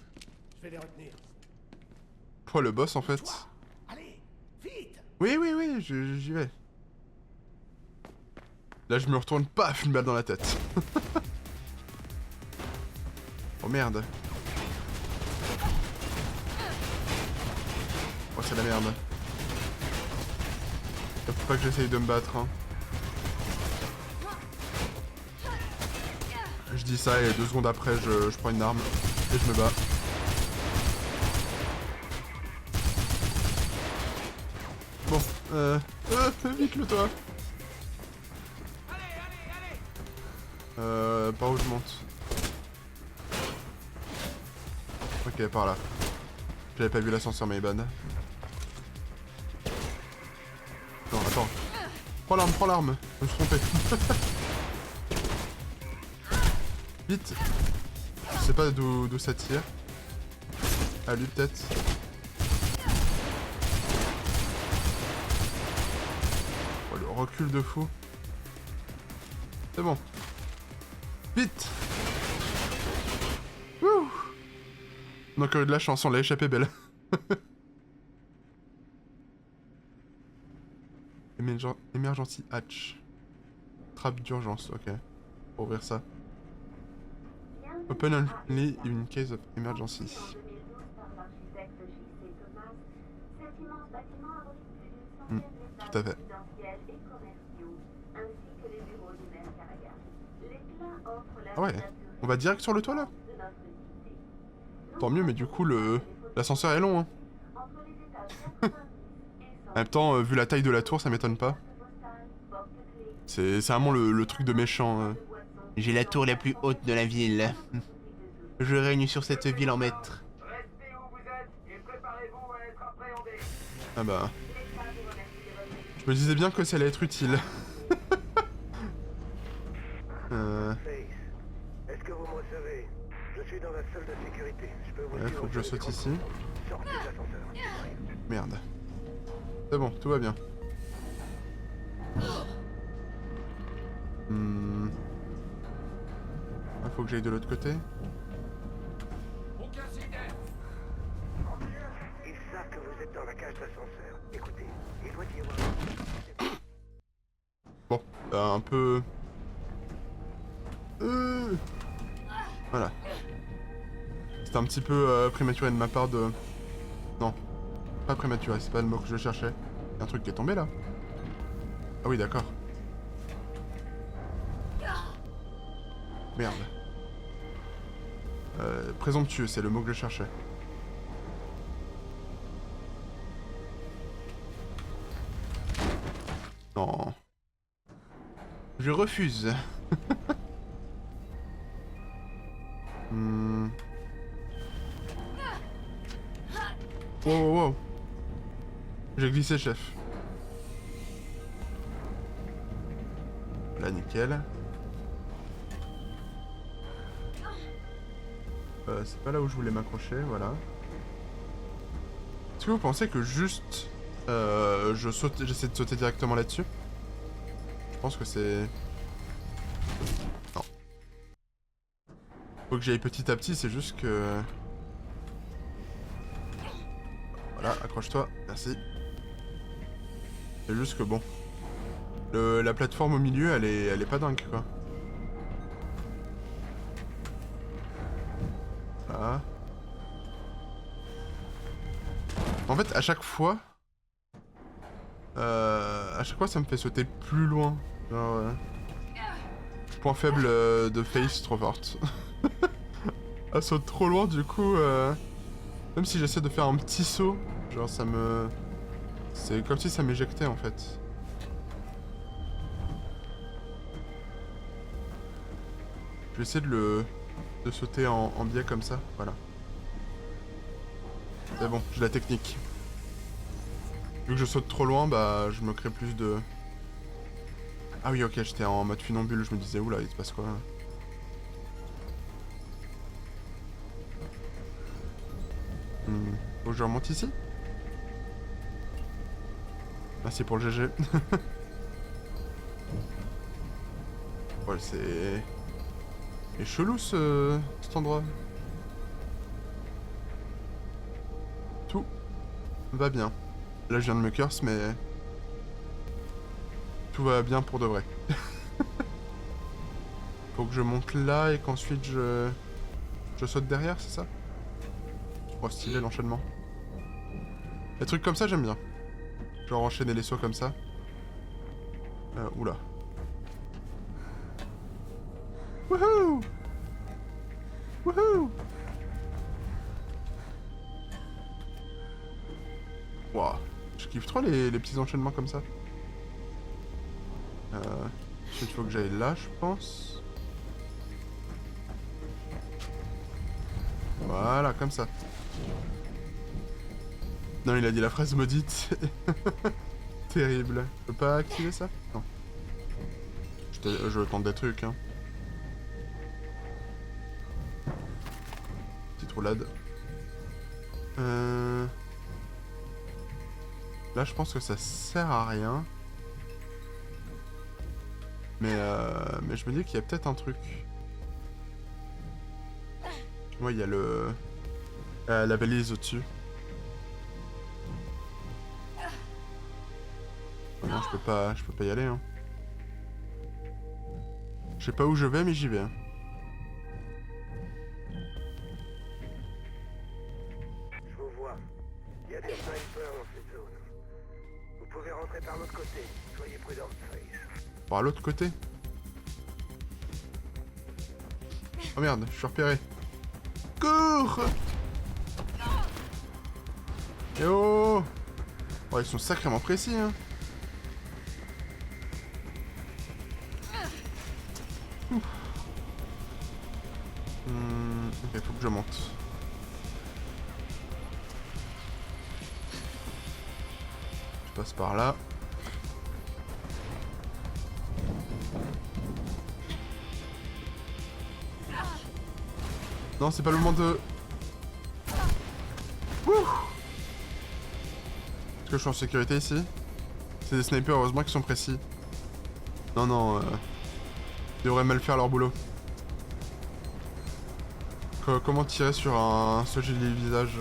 Je vais les retenir. Oh, le boss, en fait. Toi, allez, vite! Oui, oui, oui, j'y vais. Là, je me retourne, paf, une balle dans la tête. Oh merde. Oh, c'est la merde. Faut pas que j'essaye de me battre, hein. Je dis ça et 2 secondes après, je prends une arme et je me bats. Bon, vite le toit. Par où je monte? Ok, par là. J'avais pas vu l'ascenseur, mais bad. Non, attends. Prends l'arme. Je me suis trompé. Vite. Je sais pas d'où ça tire. Ah, lui peut-être. Oh, le recul de fou. C'est bon. Vite. Ouh. On a encore eu de la chance, on l'a échappé belle. Emergency hatch. Trappe d'urgence, ok. Pour ouvrir ça. Open only in case of emergency. Tout à fait. Ah ouais, on va direct sur le toit là. Tant mieux, mais du coup l'ascenseur est long hein. En même temps, vu la taille de la tour, ça m'étonne pas. C'est vraiment le truc de méchant. J'ai la tour la plus haute de la ville. Je règne sur cette ville en maître. Restez où vous êtes et préparez-vous à être appréhendés. Ah bah... Je me disais bien que ça allait être utile. Face, est-ce que vous me recevez? Je suis dans la salle de sécurité. Je peux vous Ouais, faut que je saute ici. Sortez de l'ascenseur. Merde. C'est bon, tout va bien. Ah, faut que j'aille de l'autre côté. Aucun signe d'air. Ils savent que vous êtes dans la cage d'ascenseur. Écoutez, il doit y avoir... Bon, un peu... Voilà. C'était un petit peu prématuré de ma part de... Non, pas prématuré, c'est pas le mot que je cherchais. Y a un truc qui est tombé là. Ah oui, d'accord. Merde. Présomptueux, c'est le mot que je cherchais. Non. Je refuse. Wow, wow, wow. J'ai glissé, chef. Là, nickel. C'est pas là où je voulais m'accrocher, voilà. Est-ce que vous pensez que juste... j'essaie de sauter directement là-dessus? Je pense que c'est... Non. Faut que j'aille petit à petit, c'est juste que... Voilà, accroche-toi, merci. C'est juste que bon... La plateforme au milieu, elle est pas dingue, quoi. Voilà. En fait, à chaque fois, ça me fait sauter plus loin. Genre, point faible de Face, trop forte. Elle saute trop loin, du coup, même si j'essaie de faire un petit saut, genre ça me... C'est comme si ça m'éjectait, en fait. Je vais essayer de sauter en biais comme ça, voilà. C'est bon, j'ai la technique. Vu que je saute trop loin, bah je me crée plus de... Ah oui, ok, j'étais en mode funambule, je me disais, oula, il se passe quoi là? Faut que je remonte ici? Merci pour le GG. Ouais, c'est... C'est chelou cet endroit. Tout va bien. Là je viens de me curse mais... Tout va bien pour de vrai. Faut que je monte là et qu'ensuite je saute derrière, c'est ça? Oh stylé l'enchaînement. Les trucs comme ça j'aime bien. Genre enchaîner les sauts comme ça. Oula. Wouhou! Wouhou! Wouah. Je kiffe trop les petits enchaînements comme ça. Ensuite, il faut que j'aille là, je pense. Voilà, comme ça. Non, il a dit la phrase maudite. Terrible. Je peux pas activer ça? Non. Je tente des trucs, hein. Petite roulade. Là, je pense que ça sert à rien. Mais je me dis qu'il y a peut-être un truc. Ouais, il y a le... la balise au-dessus. Oh non, je peux pas y aller, hein. Je sais pas où je vais, mais j'y vais. Je vous vois. Il y a des snipers dans cette zone. Vous pouvez rentrer par l'autre côté. Soyez prudent, Face. Par l'autre côté. Oh merde, je suis repéré. Cours! Eh oh! Oh, ils sont sacrément précis, hein. Ok, faut que je monte. Je passe par là. Non, c'est pas le moment de... Ouh! Est-ce que je suis en sécurité ici? C'est des snipers, heureusement qu'ils sont précis. Non, non, ils devraient mal faire leur boulot. Comment tirer sur un sujet de visage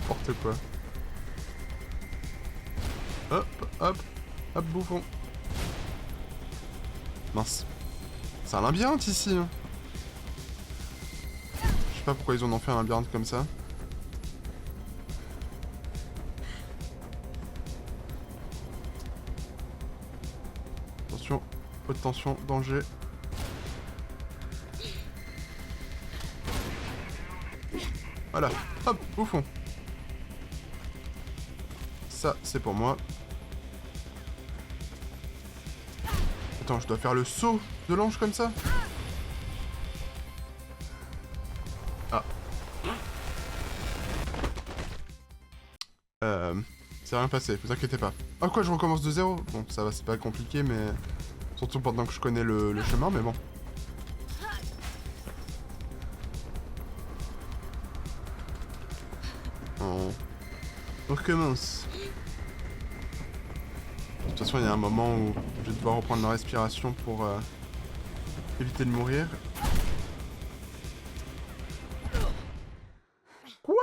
N'importe quoi. Hop, hop, hop, bouffon. Mince. C'est un labyrinthe ici. Hein. Je sais pas pourquoi ils en ont fait un labyrinthe comme ça. Attention, haute tension, danger. Voilà, hop, bouffon. Ça, c'est pour moi. Attends, je dois faire le saut de l'ange comme ça? Ah. C'est rien passé, vous inquiétez pas. Ah quoi, je recommence de zéro? Bon, ça va, c'est pas compliqué, mais... Surtout pendant que je connais le chemin, mais bon. On recommence. De toute façon, il y a un moment où je vais devoir reprendre la respiration pour éviter de mourir. Quoi?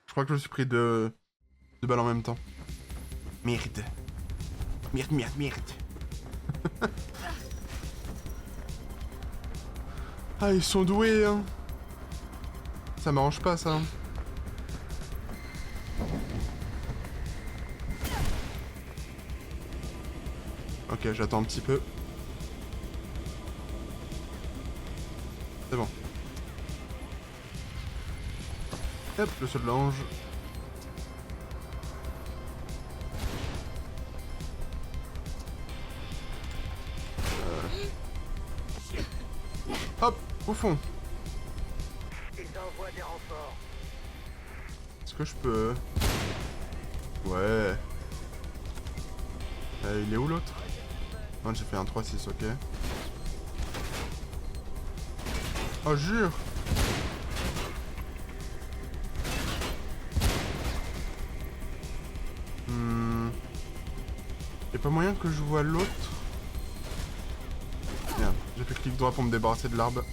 Je crois que je me suis pris deux balles en même temps. Merde. Merde, merde, merde. Ah, ils sont doués, hein. Ça m'arrange pas, ça. Ok, j'attends un petit peu. C'est bon. Hop, le saut de l'ange. Hop, au fond. Ils envoient des renforts. Est-ce que je peux... Ouais. Il est où l'autre? Non, j'ai fait un 3-6, ok. Oh, jure! Y'a pas moyen que je vois l'autre? Merde, j'ai fait clic droit pour me débarrasser de l'arbre.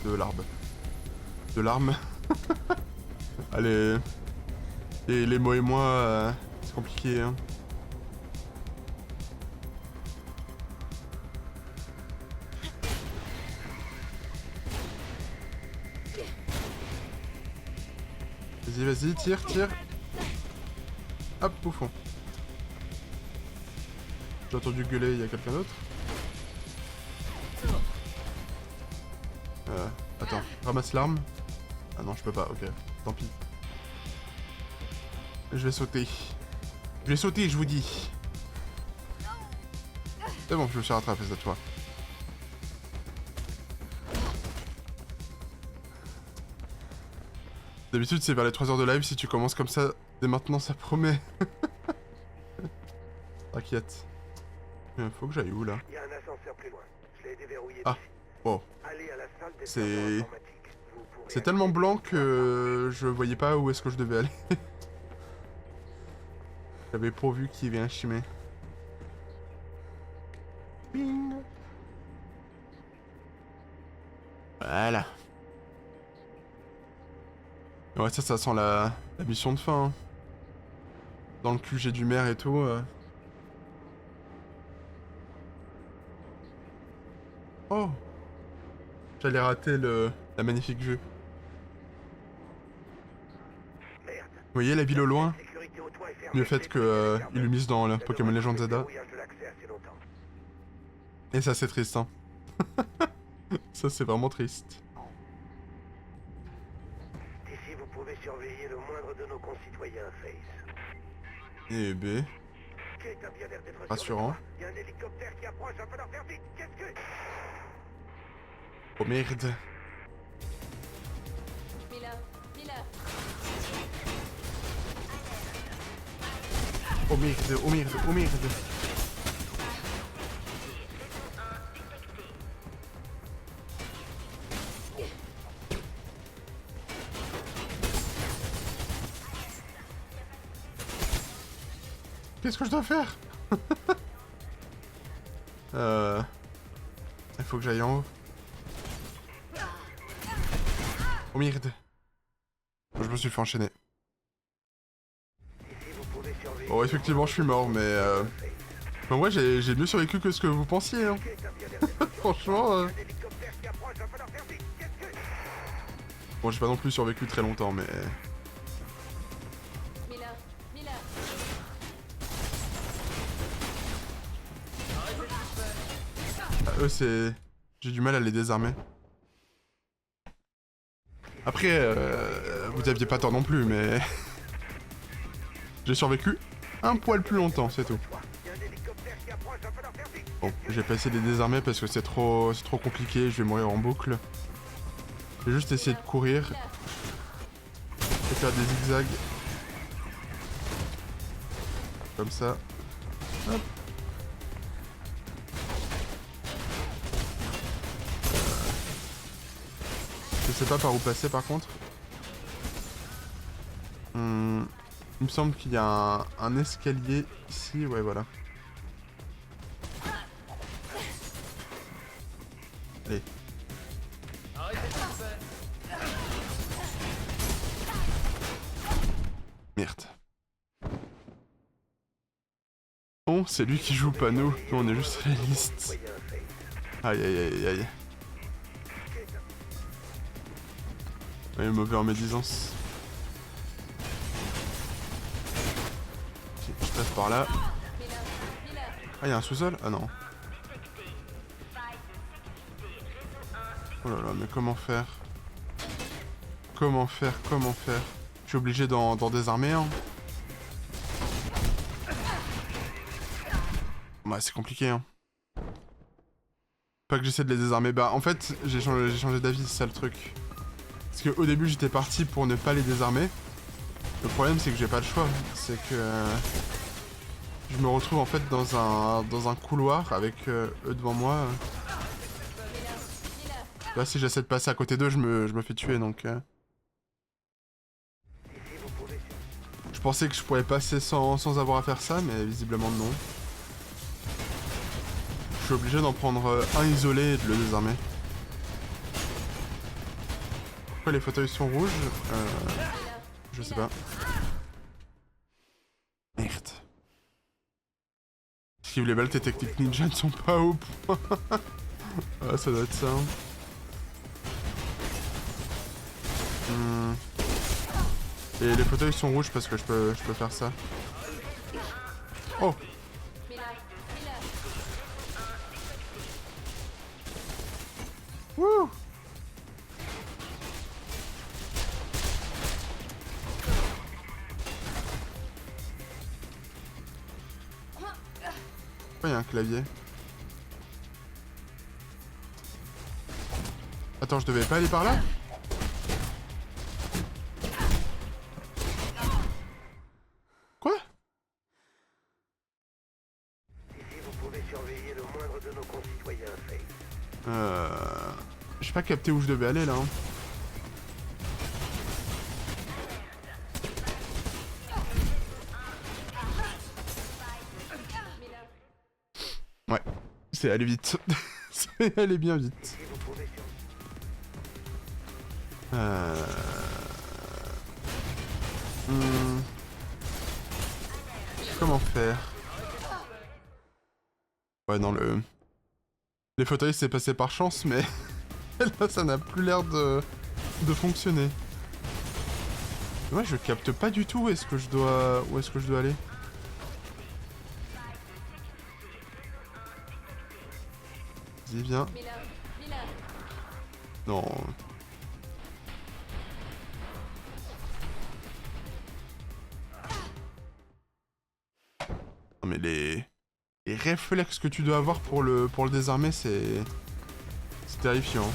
De l'arme. Allez. Et les mots et moi, c'est compliqué, hein. Vas-y, vas-y, tire, tire. Hop, bouffon. J'ai entendu gueuler, il y a quelqu'un d'autre. Attends, ramasse l'arme. Ah non, je peux pas, ok, tant pis. Je vais sauter. Je vais sauter, je vous dis. C'est bon, je me suis rattrapé cette fois. D'habitude, c'est vers les 3 heures de live. Si tu commences comme ça, dès maintenant, ça promet. T'inquiète. Faut que j'aille où, là? Il y a un ascenseur plus loin. Je l'ai déverrouillé. Ah, oh. Allez à la salle des C'est... serveurs informatiques. Vous pourrez C'est tellement blanc que je voyais pas où est-ce que je devais aller. J'avais pourvu qu'il y ait un chimé. Bing. Voilà. Ouais, ça sent la mission de fin. Hein. Dans le QG du maire et tout. Oh! J'allais rater la magnifique vue. Merde. Vous voyez la ville au loin? Sécurité au toit est fermée. Mieux faite que Illumis dans le Pokémon Legends Zelda. Verrouillage de l'accès assez longtemps. Et ça c'est triste hein. Ça c'est vraiment triste. D'ici, vous pouvez surveiller le moindre de nos concitoyens, Face. Et B. Kate a bien l'air d'être sur Rassurant. le toit. Il y a un hélicoptère qui approche, va falloir faire vite. Qu'est-ce que... Oh merde. Miller, Miller. Oh merde, oh merde, oh merde. Qu'est-ce que je dois faire? Il faut que j'aille en haut. Oh merde. Je me suis fait enchaîner. D'ici, vous pouvez surveiller... Bon, effectivement, je suis mort, mais en vrai, j'ai mieux survécu que ce que vous pensiez, hein. Kate a bien l'air d'être Franchement, un hélicoptère qui approche, va falloir faire vite. Qu'est-ce que... Bon, j'ai pas non plus survécu très longtemps, mais... Miller, Miller. Eux, c'est... J'ai du mal à les désarmer. Après, vous aviez pas tort non plus, mais... J'ai survécu un poil plus longtemps, c'est tout. Il y a un hélicoptère qui approche, va falloir faire vite. Bon, j'ai pas essayé de les désarmer parce que c'est trop compliqué, je vais mourir en boucle. J'ai juste essayé de courir et faire des zigzags. Comme ça. Hop. Je sais pas par où passer par contre. Il me semble qu'il y a un escalier ici, ouais voilà. Allez. Merde. Bon, c'est lui qui joue pas nous. Nous on est juste réalistes. Aïe aïe aïe aïe. Ouais, mauvais en médisance. Ok, je passe par là. Ah, y'a un sous-sol? Ah non. Oh là là, mais comment faire? Comment faire? Comment faire? Je suis obligé d'en désarmer un. Bah, c'est compliqué, hein. Pas que j'essaie de les désarmer. Bah, en fait, j'ai changé d'avis, c'est ça le truc. Parce qu'au début, j'étais parti pour ne pas les désarmer. Le problème, c'est que j'ai pas le choix. C'est que... je me retrouve en fait dans un couloir avec eux devant moi. Là, si j'essaie de passer à côté d'eux, je me fais tuer, donc... Je pensais que je pourrais passer sans avoir à faire ça, mais visiblement non. Je suis obligé d'en prendre un isolé et de le désarmer. Pourquoi les fauteuils sont rouges? Je sais pas. Merde. Esquive les balles, tes techniques ninja ne sont pas au point. Ah, ça doit être ça. Et les fauteuils sont rouges parce que je peux faire ça. Oh! Wouh! Pourquoi il y a un clavier? Attends, je devais pas aller par là? Quoi? Ici, vous pouvez surveiller le moindre de nos concitoyens, Faye. J'ai pas capté où je devais aller là. Hein. Ouais, c'est aller vite. C'est aller bien vite. Ici, vous pouvez Hmm. Comment faire? Ouais, non, les fauteuils, c'est passé par chance, mais là, ça n'a plus l'air de fonctionner. Ouais, je capte pas du tout où est-ce que je dois aller. Vas-y, viens. Non. Non mais les réflexes que tu dois avoir pour le désarmer, c'est terrifiant.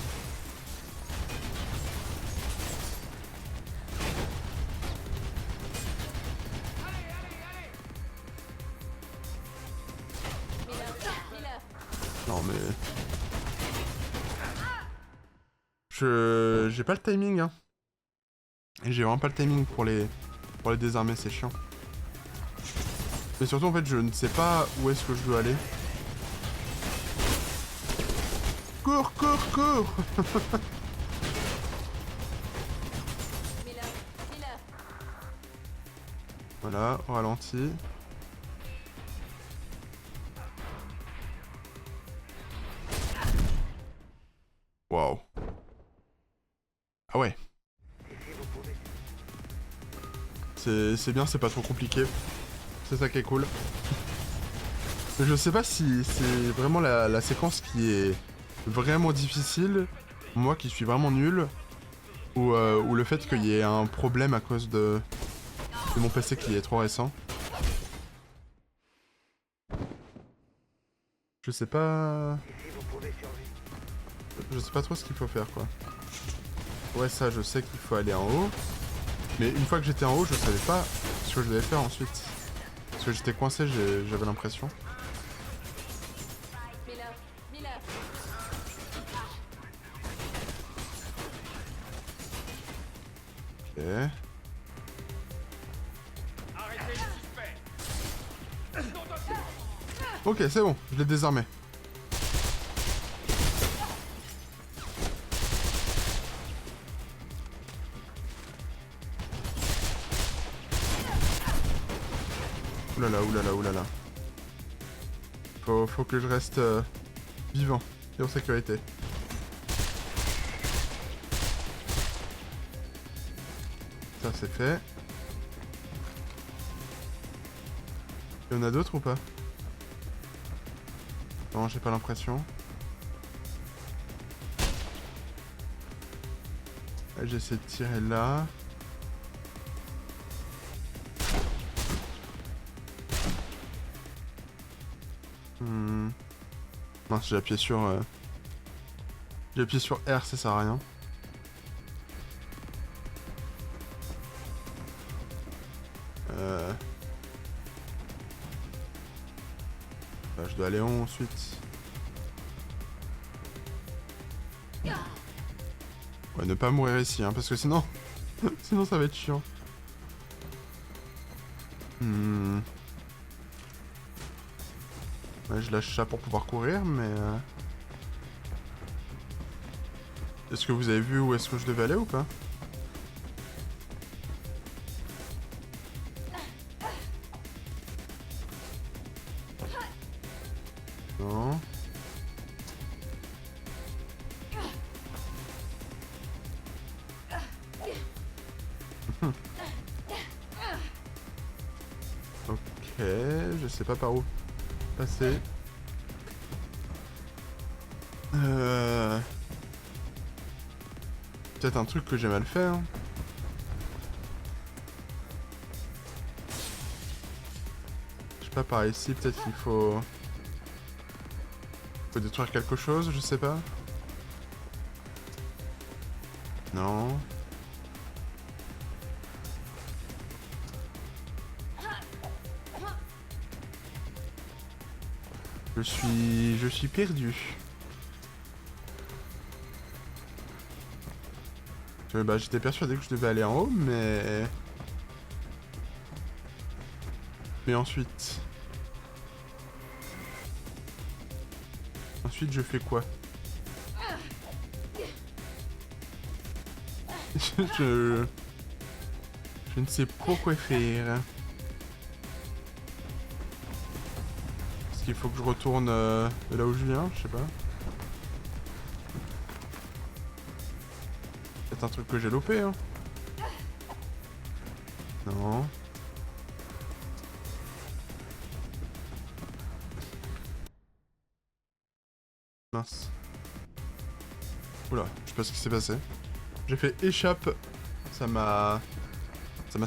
Non mais j'ai pas le timing hein. Et j'ai vraiment pas le timing pour les désarmer, c'est chiant. Mais surtout en fait je ne sais pas où est-ce que je dois aller. Cours, cours, cours. Voilà, au ralenti. Waouh. Ah ouais. C'est bien, c'est pas trop compliqué. C'est ça qui est cool. Mais je sais pas si c'est vraiment la séquence qui est vraiment difficile, moi qui suis vraiment nul, ou le fait qu'il y ait un problème à cause de mon PC qui est trop récent. Je sais pas... Je sais pas trop ce qu'il faut faire quoi. Ouais, ça je sais qu'il faut aller en haut. Mais une fois que j'étais en haut, je savais pas ce que je devais faire ensuite. Parce que j'étais coincé, j'avais l'impression. Ok. Ok, c'est bon, je l'ai désarmé. Oulala, oulala, oulala. Faut que je reste vivant et en sécurité. Ça c'est fait. Il y en a d'autres ou pas? Non, j'ai pas l'impression. J'essaie de tirer là. Mince, j'ai appuyé sur... J'ai appuyé sur R, ça sert à rien. Bah, je dois aller en haut ensuite. Ouais, ne pas mourir ici, hein, parce que sinon... sinon ça va être chiant. Ouais, je lâche ça pour pouvoir courir, mais... Est-ce que vous avez vu où est-ce que je devais aller ou pas? Non. Ok, je sais pas par où passer. Peut-être un truc que j'ai mal fait. Hein. Je sais pas, par ici, peut-être qu'il faut... Faut détruire quelque chose, je sais pas. Non. Je suis perdu. Bah, j'étais persuadé que je devais aller en haut, mais... Mais ensuite... Ensuite, je fais quoi? Je ne sais pas quoi faire. Est-ce qu'il faut que je retourne de là où je viens? Je sais pas. C'est un truc que j'ai loupé, hein. Non. Mince. Oula, je sais pas ce qui s'est passé. J'ai fait échappe. Ça m'a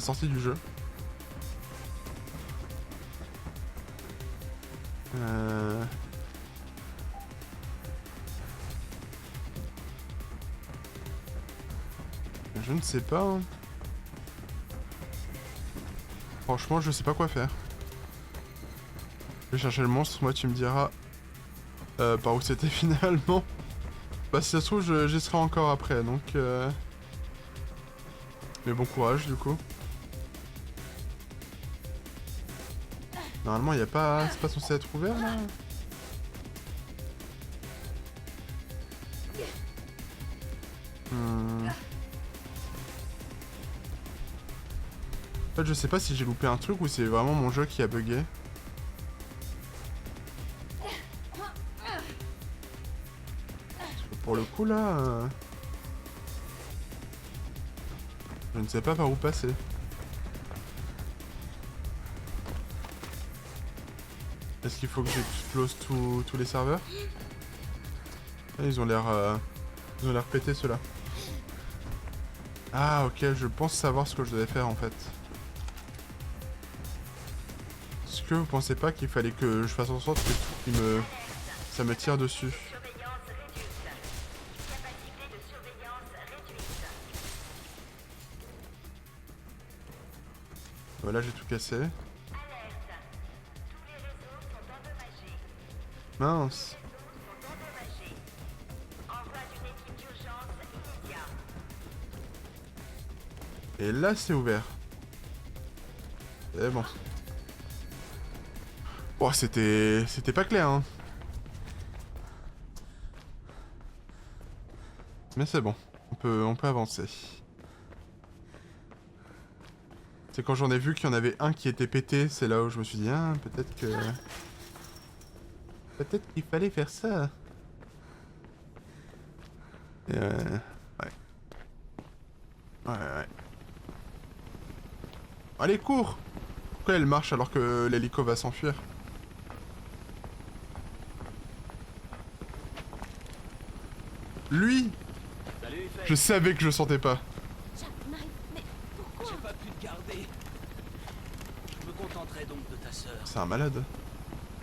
sorti du jeu. Je ne sais pas. Hein. Franchement, je sais pas quoi faire. Je vais chercher le monstre, moi tu me diras par où c'était finalement. Bah si ça se trouve, j'y serai encore après, donc... Mais bon courage du coup. Normalement, il y a pas... C'est pas censé être ouvert là? En fait, je sais pas si j'ai loupé un truc ou c'est vraiment mon jeu qui a bugué. Parce que pour le coup là... Je ne sais pas par où passer. Est-ce qu'il faut que j'explose tous les serveurs? Ah, ils ont l'air pétés ceux-là. Ah ok, je pense savoir ce que je devais faire en fait. Est-ce que vous pensez pas qu'il fallait que je fasse en sorte que ça me tire dessus? Voilà, j'ai tout cassé. Mince. Et là, c'est ouvert. C'est bon. Oh, c'était pas clair, hein. Mais c'est bon. On peut avancer. C'est quand j'en ai vu qu'il y en avait un qui était pété, c'est là où je me suis dit, ah, peut-être que... Peut-être qu'il fallait faire ça. Et ouais. Ouais. Allez, cours! Pourquoi elle marche alors que l'hélico va s'enfuir? Lui! Je savais que je le sentais pas. Jack Knight, mais pourquoi? J'ai pas pu te garder. Je me contenterai donc de ta sœur. C'est un malade.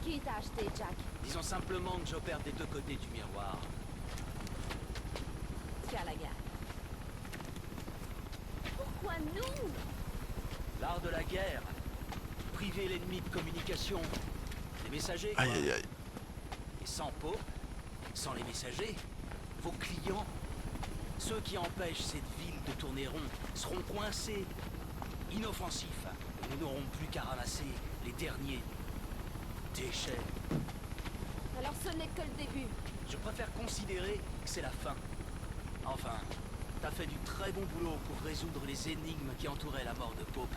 Qui t'a acheté, Jack? Disons simplement que j'opère des deux côtés du miroir. Tu as la guerre. Pourquoi nous? L'art de la guerre. Priver l'ennemi de communication. Les messagers, quoi. Aïe aïe aïe. Et sans peau, sans les messagers, vos clients, ceux qui empêchent cette ville de tourner rond, seront coincés, inoffensifs. Et nous n'aurons plus qu'à ramasser les derniers déchets. Alors ce n'est que le début. Je préfère considérer que c'est la fin. Enfin, t'as fait du très bon boulot pour résoudre les énigmes qui entouraient la mort de Pope.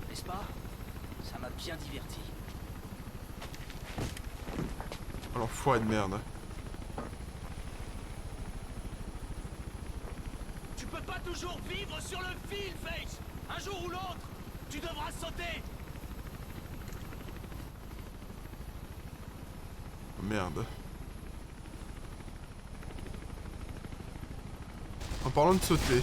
N'est-ce pas? Ça m'a bien diverti. Oh l'enfoiré de merde. Tu peux pas toujours vivre sur le fil, Face. Un jour ou l'autre, tu devras sauter. Oh, merde. En parlant de sauter.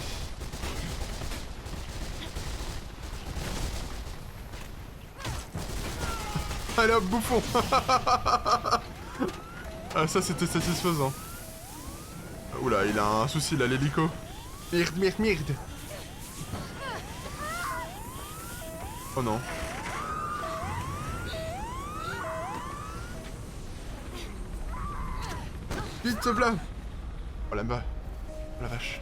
Allez hop, bouffon. Ah ça c'était satisfaisant. Oula, il a un souci là, l'hélico. Merde. Oh non. Vite, sauve-la. Oh là-bas. Oh la vache.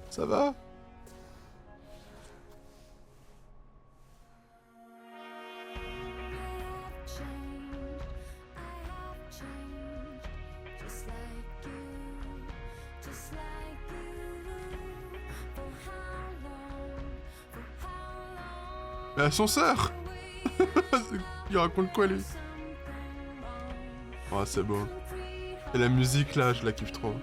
Ça va? Mais à son sœur. Il raconte quoi lui? Oh c'est beau. Et la musique là, je la kiffe trop.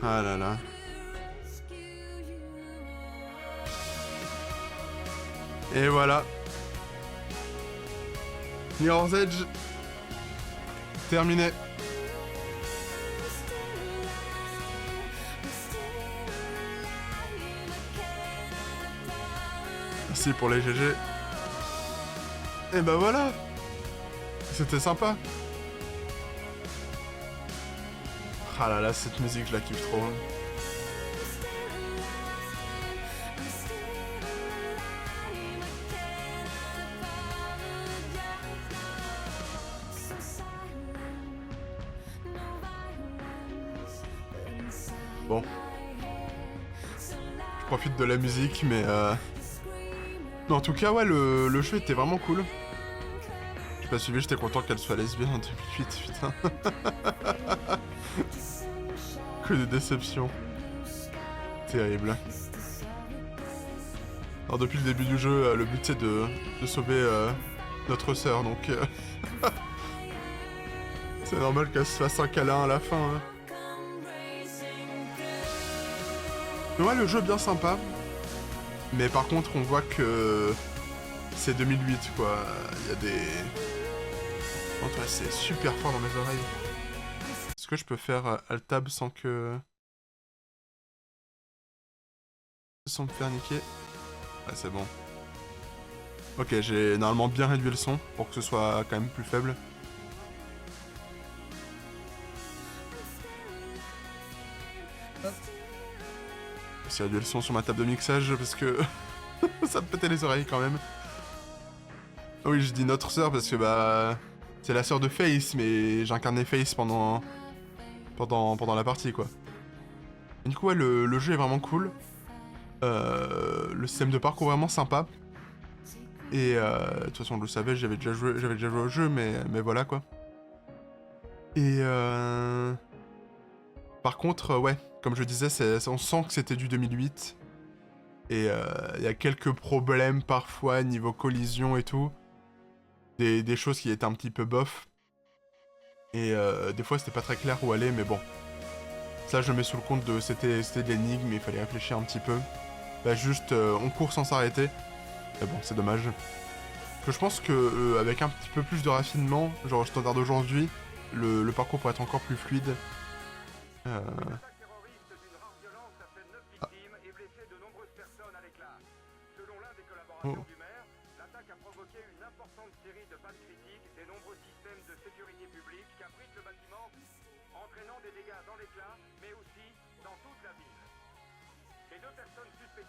Ah là là. Et voilà. Mirror's Edge. Terminé. Merci pour les GG. Et bah voilà. C'était sympa. Ah là là, cette musique, je la kiffe trop. Bon. Je profite de la musique, mais non, en tout cas, ouais, le jeu était vraiment cool. J'ai pas suivi, j'étais content qu'elle soit lesbienne en 2008, putain. Que de déception. Terrible. Alors depuis le début du jeu, le but c'est de sauver notre sœur, donc c'est normal qu'elle se fasse un câlin à la fin. Hein. Mais ouais, le jeu est bien sympa. Mais par contre, on voit que c'est 2008, quoi. Il y a des... En tout cas, c'est super fort dans mes oreilles. Est-ce que je peux faire Alt-Tab sans que... Sans me faire niquer? Ah, c'est bon. Ok, j'ai normalement bien réduit le son pour que ce soit quand même plus faible. J'ai réduit le son sur ma table de mixage parce que ça me pétait les oreilles quand même. Oui, je dis notre sœur parce que bah... C'est la sœur de Face, mais j'incarnais Face pendant la partie, quoi. Et du coup, ouais, le jeu est vraiment cool. Le système de parcours est vraiment sympa. Et de toute façon, on le savait, j'avais déjà joué au jeu, mais voilà, quoi. Et par contre, ouais, comme je disais, on sent que c'était du 2008. Et il y a quelques problèmes parfois niveau collision et tout. Des choses qui étaient un petit peu bof. Et des fois c'était pas très clair où aller, mais bon. Ça je mets sous le compte de c'était de l'énigme, mais il fallait réfléchir un petit peu. Bah juste on court sans s'arrêter. Mais bon, c'est dommage. Que je pense que avec un petit peu plus de raffinement, genre au standard d'aujourd'hui, le parcours pourrait être encore plus fluide. Ah. Oh.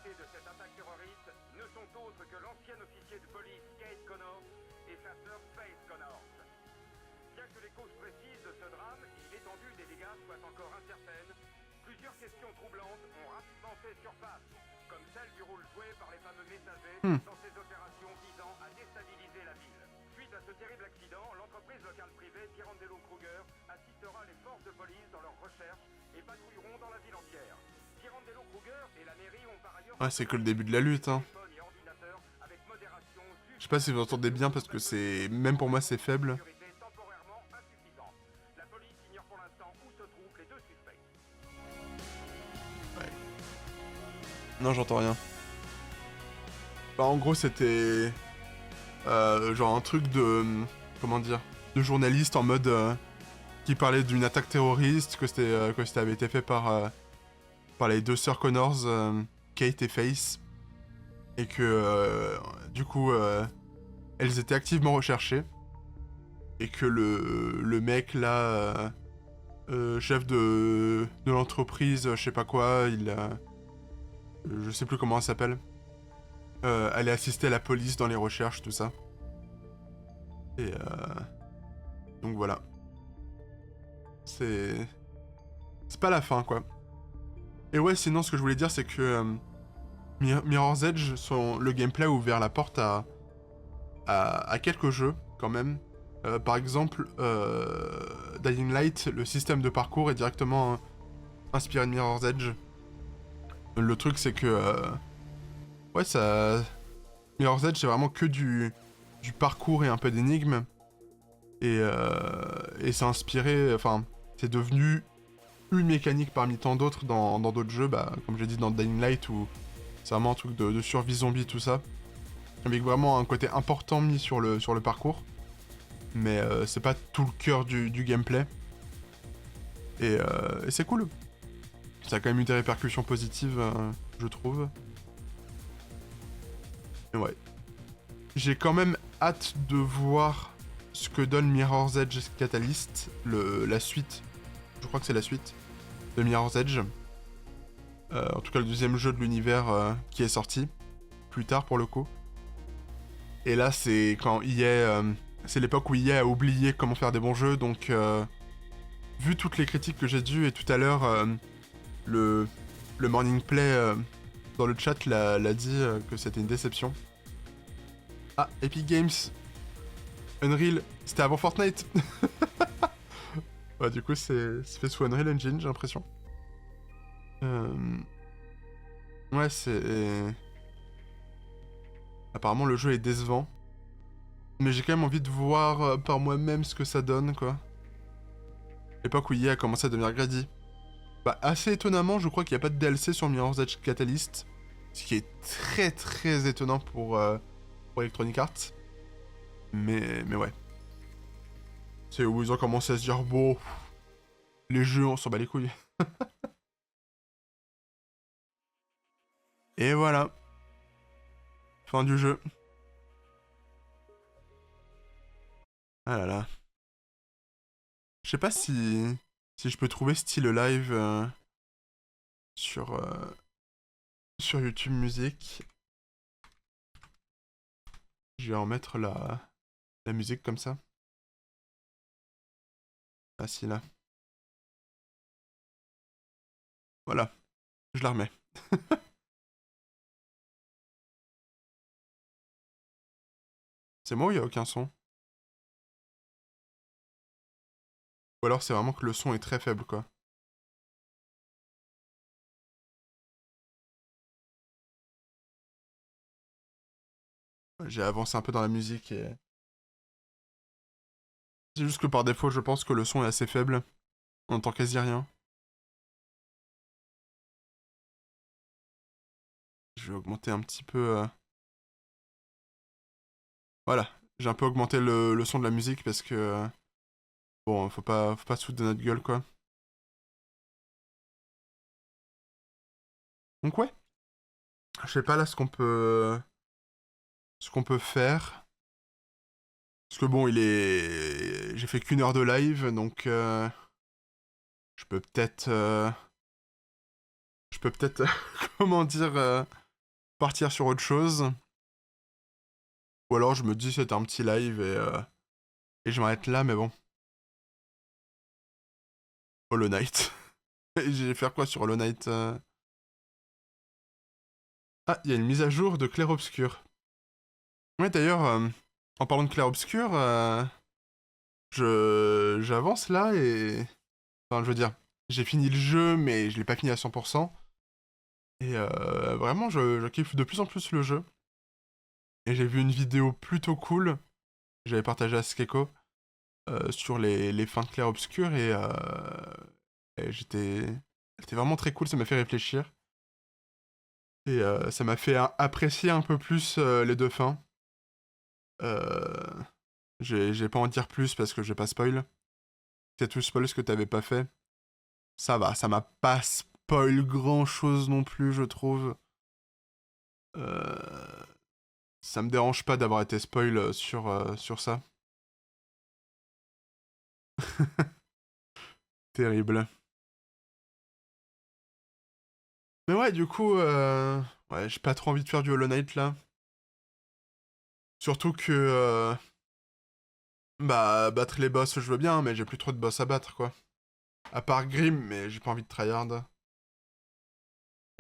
De cette attaque terroriste ne sont autres que l'ancien officier de police Kate Connors et sa sœur Faith Connors. Bien que les causes précises de ce drame et l'étendue des dégâts soient encore incertaines, plusieurs questions troublantes ont rapidement fait surface, comme celle du rôle joué par les fameux messagers dans ces opérations visant à déstabiliser la ville. Suite à ce terrible accident, l'entreprise locale privée Pirandello Kruger assistera les forces de police dans leurs recherches et patrouilleront dans la ville entière. Pirandello Kruger et la mairie ont par ailleurs... Ouais, c'est que le début de la lutte, hein. Je sais pas si vous entendez bien parce que c'est... Même pour moi, c'est faible. Ouais. Non, j'entends rien. Bah, en gros, c'était... genre un truc de... Comment dire? De journaliste en mode... qui parlait d'une attaque terroriste, que c'était avait été fait par les deux sœurs Connors, Kate et Faith. Et que, du coup, elles étaient activement recherchées. Et que le mec, là, chef de l'entreprise, je sais pas quoi, je sais plus comment elle s'appelle, allait assister à la police dans les recherches, tout ça. Et, donc voilà. C'est pas la fin, quoi. Et ouais, sinon, ce que je voulais dire, c'est que Mirror's Edge, le gameplay a ouvert la porte à quelques jeux, quand même. Par exemple, Dying Light, le système de parcours est directement inspiré de Mirror's Edge. Le truc, c'est que... ouais, ça... Mirror's Edge, c'est vraiment que du parcours et un peu d'énigmes. Et c'est inspiré... Enfin, c'est devenu une mécanique parmi tant d'autres dans d'autres jeux, bah, comme j'ai dit dans Dying Light, où c'est vraiment un truc de survie zombie, tout ça. Avec vraiment un côté important mis sur le parcours. Mais c'est pas tout le cœur du gameplay. Et c'est cool. Ça a quand même eu des répercussions positives, je trouve. Et ouais. J'ai quand même hâte de voir ce que donne Mirror's Edge Catalyst, la suite. Je crois que c'est la suite de Mirror's Edge. En tout cas, le deuxième jeu de l'univers qui est sorti. Plus tard, pour le coup. Et là, c'est quand EA... c'est l'époque où EA a oublié comment faire des bons jeux, donc... vu toutes les critiques que j'ai dues, et tout à l'heure, le Morning Play dans le chat l'a dit que c'était une déception. Ah, Epic Games. Unreal, c'était avant Fortnite. Ouais, du coup, c'est fait sous Unreal Engine, j'ai l'impression. Ouais, c'est... Apparemment, le jeu est décevant. Mais j'ai quand même envie de voir par moi-même ce que ça donne, quoi. L'époque où EA a commencé à devenir greedy. Bah, assez étonnamment, je crois qu'il n'y a pas de DLC sur Mirror's Edge Catalyst. Ce qui est très très étonnant pour Electronic Arts. Mais ouais. C'est où ils ont commencé à se dire, bon, les jeux, on s'en bat les couilles. Et voilà. Fin du jeu. Ah là là. Je sais pas si je peux trouver style live sur YouTube Musique. Je vais en mettre la musique comme ça. Ah si, là. Voilà. Je la remets. C'est moi ou il y a aucun son? Ou alors c'est vraiment que le son est très faible, quoi. J'ai avancé un peu dans la musique et... C'est juste que par défaut, je pense que le son est assez faible. On entend quasi rien. Je vais augmenter un petit peu... Voilà. J'ai un peu augmenté le son de la musique parce que... Bon, faut pas se foutre de notre gueule, quoi. Donc ouais. Je sais pas là ce qu'on peut... Ce qu'on peut faire. Parce que bon, il est... J'ai fait qu'une heure de live, donc... Je peux peut-être... Je peux peut-être... Comment dire... Partir sur autre chose. Ou alors je me dis c'est un petit live et je m'arrête là, mais bon. Hollow Knight. J'ai faire quoi sur Hollow Knight Ah, il y a une mise à jour de Clair Obscur. Ouais, d'ailleurs, en parlant de Clair Obscur, j'avance là et... Enfin, je veux dire, j'ai fini le jeu, mais je l'ai pas fini à 100%. Et vraiment, je kiffe de plus en plus le jeu. Et j'ai vu une vidéo plutôt cool, j'avais partagé à Skeko, sur les fins de Clair Obscur et c'était vraiment très cool, ça m'a fait réfléchir. Et ça m'a fait apprécier un peu plus les deux fins. J'ai pas en dire plus parce que j'ai pas spoil. C'est tout spoil ce que t'avais pas fait. Ça va, ça m'a pas spoil grand chose non plus, je trouve. Ça me dérange pas d'avoir été spoil sur ça. Terrible. Mais ouais, du coup, ouais, j'ai pas trop envie de faire du Hollow Knight là. Surtout que, bah, battre les boss, je veux bien, mais j'ai plus trop de boss à battre, quoi. À part Grim, mais j'ai pas envie de tryhard. Là,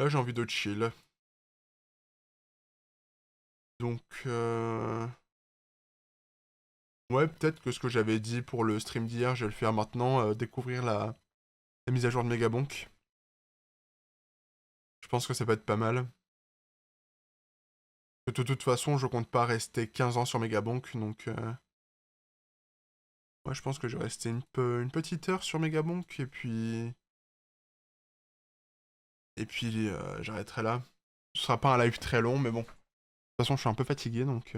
j'ai envie de chill. Donc, Ouais, peut-être que ce que j'avais dit pour le stream d'hier, je vais le faire maintenant, découvrir la mise à jour de Megabonk. Je pense que ça peut être pas mal. De toute façon, je compte pas rester 15 ans sur Megabonk, donc... Ouais, je pense que je vais rester une petite heure sur Megabonk, et puis... j'arrêterai là. Ce sera pas un live très long, mais bon. De toute façon, je suis un peu fatigué, donc...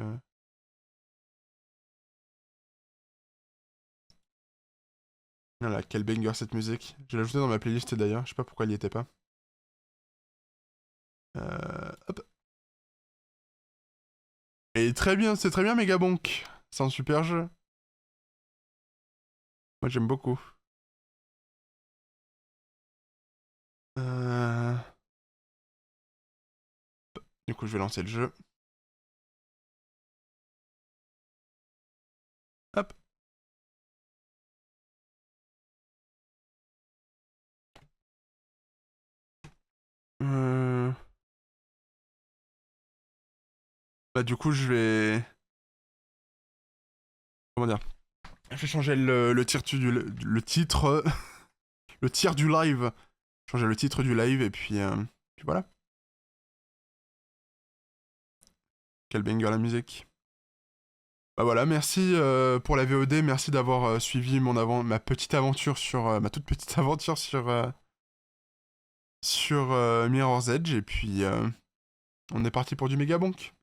Voilà, quel banger cette musique. Je l'ai ajoutée dans ma playlist d'ailleurs, je sais pas pourquoi elle y était pas. Hop. Et très bien, c'est très bien Megabonk. C'est un super jeu. Moi j'aime beaucoup. Euh... Du coup je vais lancer le jeu. Hop. Bah du coup je vais... Comment dire? Je vais changer le titre le titre... le tiers du live. Changer le titre du live et puis voilà. Quel banger la musique. Bah voilà, merci pour la VOD, merci d'avoir suivi ma petite aventure sur... ma toute petite aventure sur Mirror's Edge, et puis on est parti pour du Megabonk.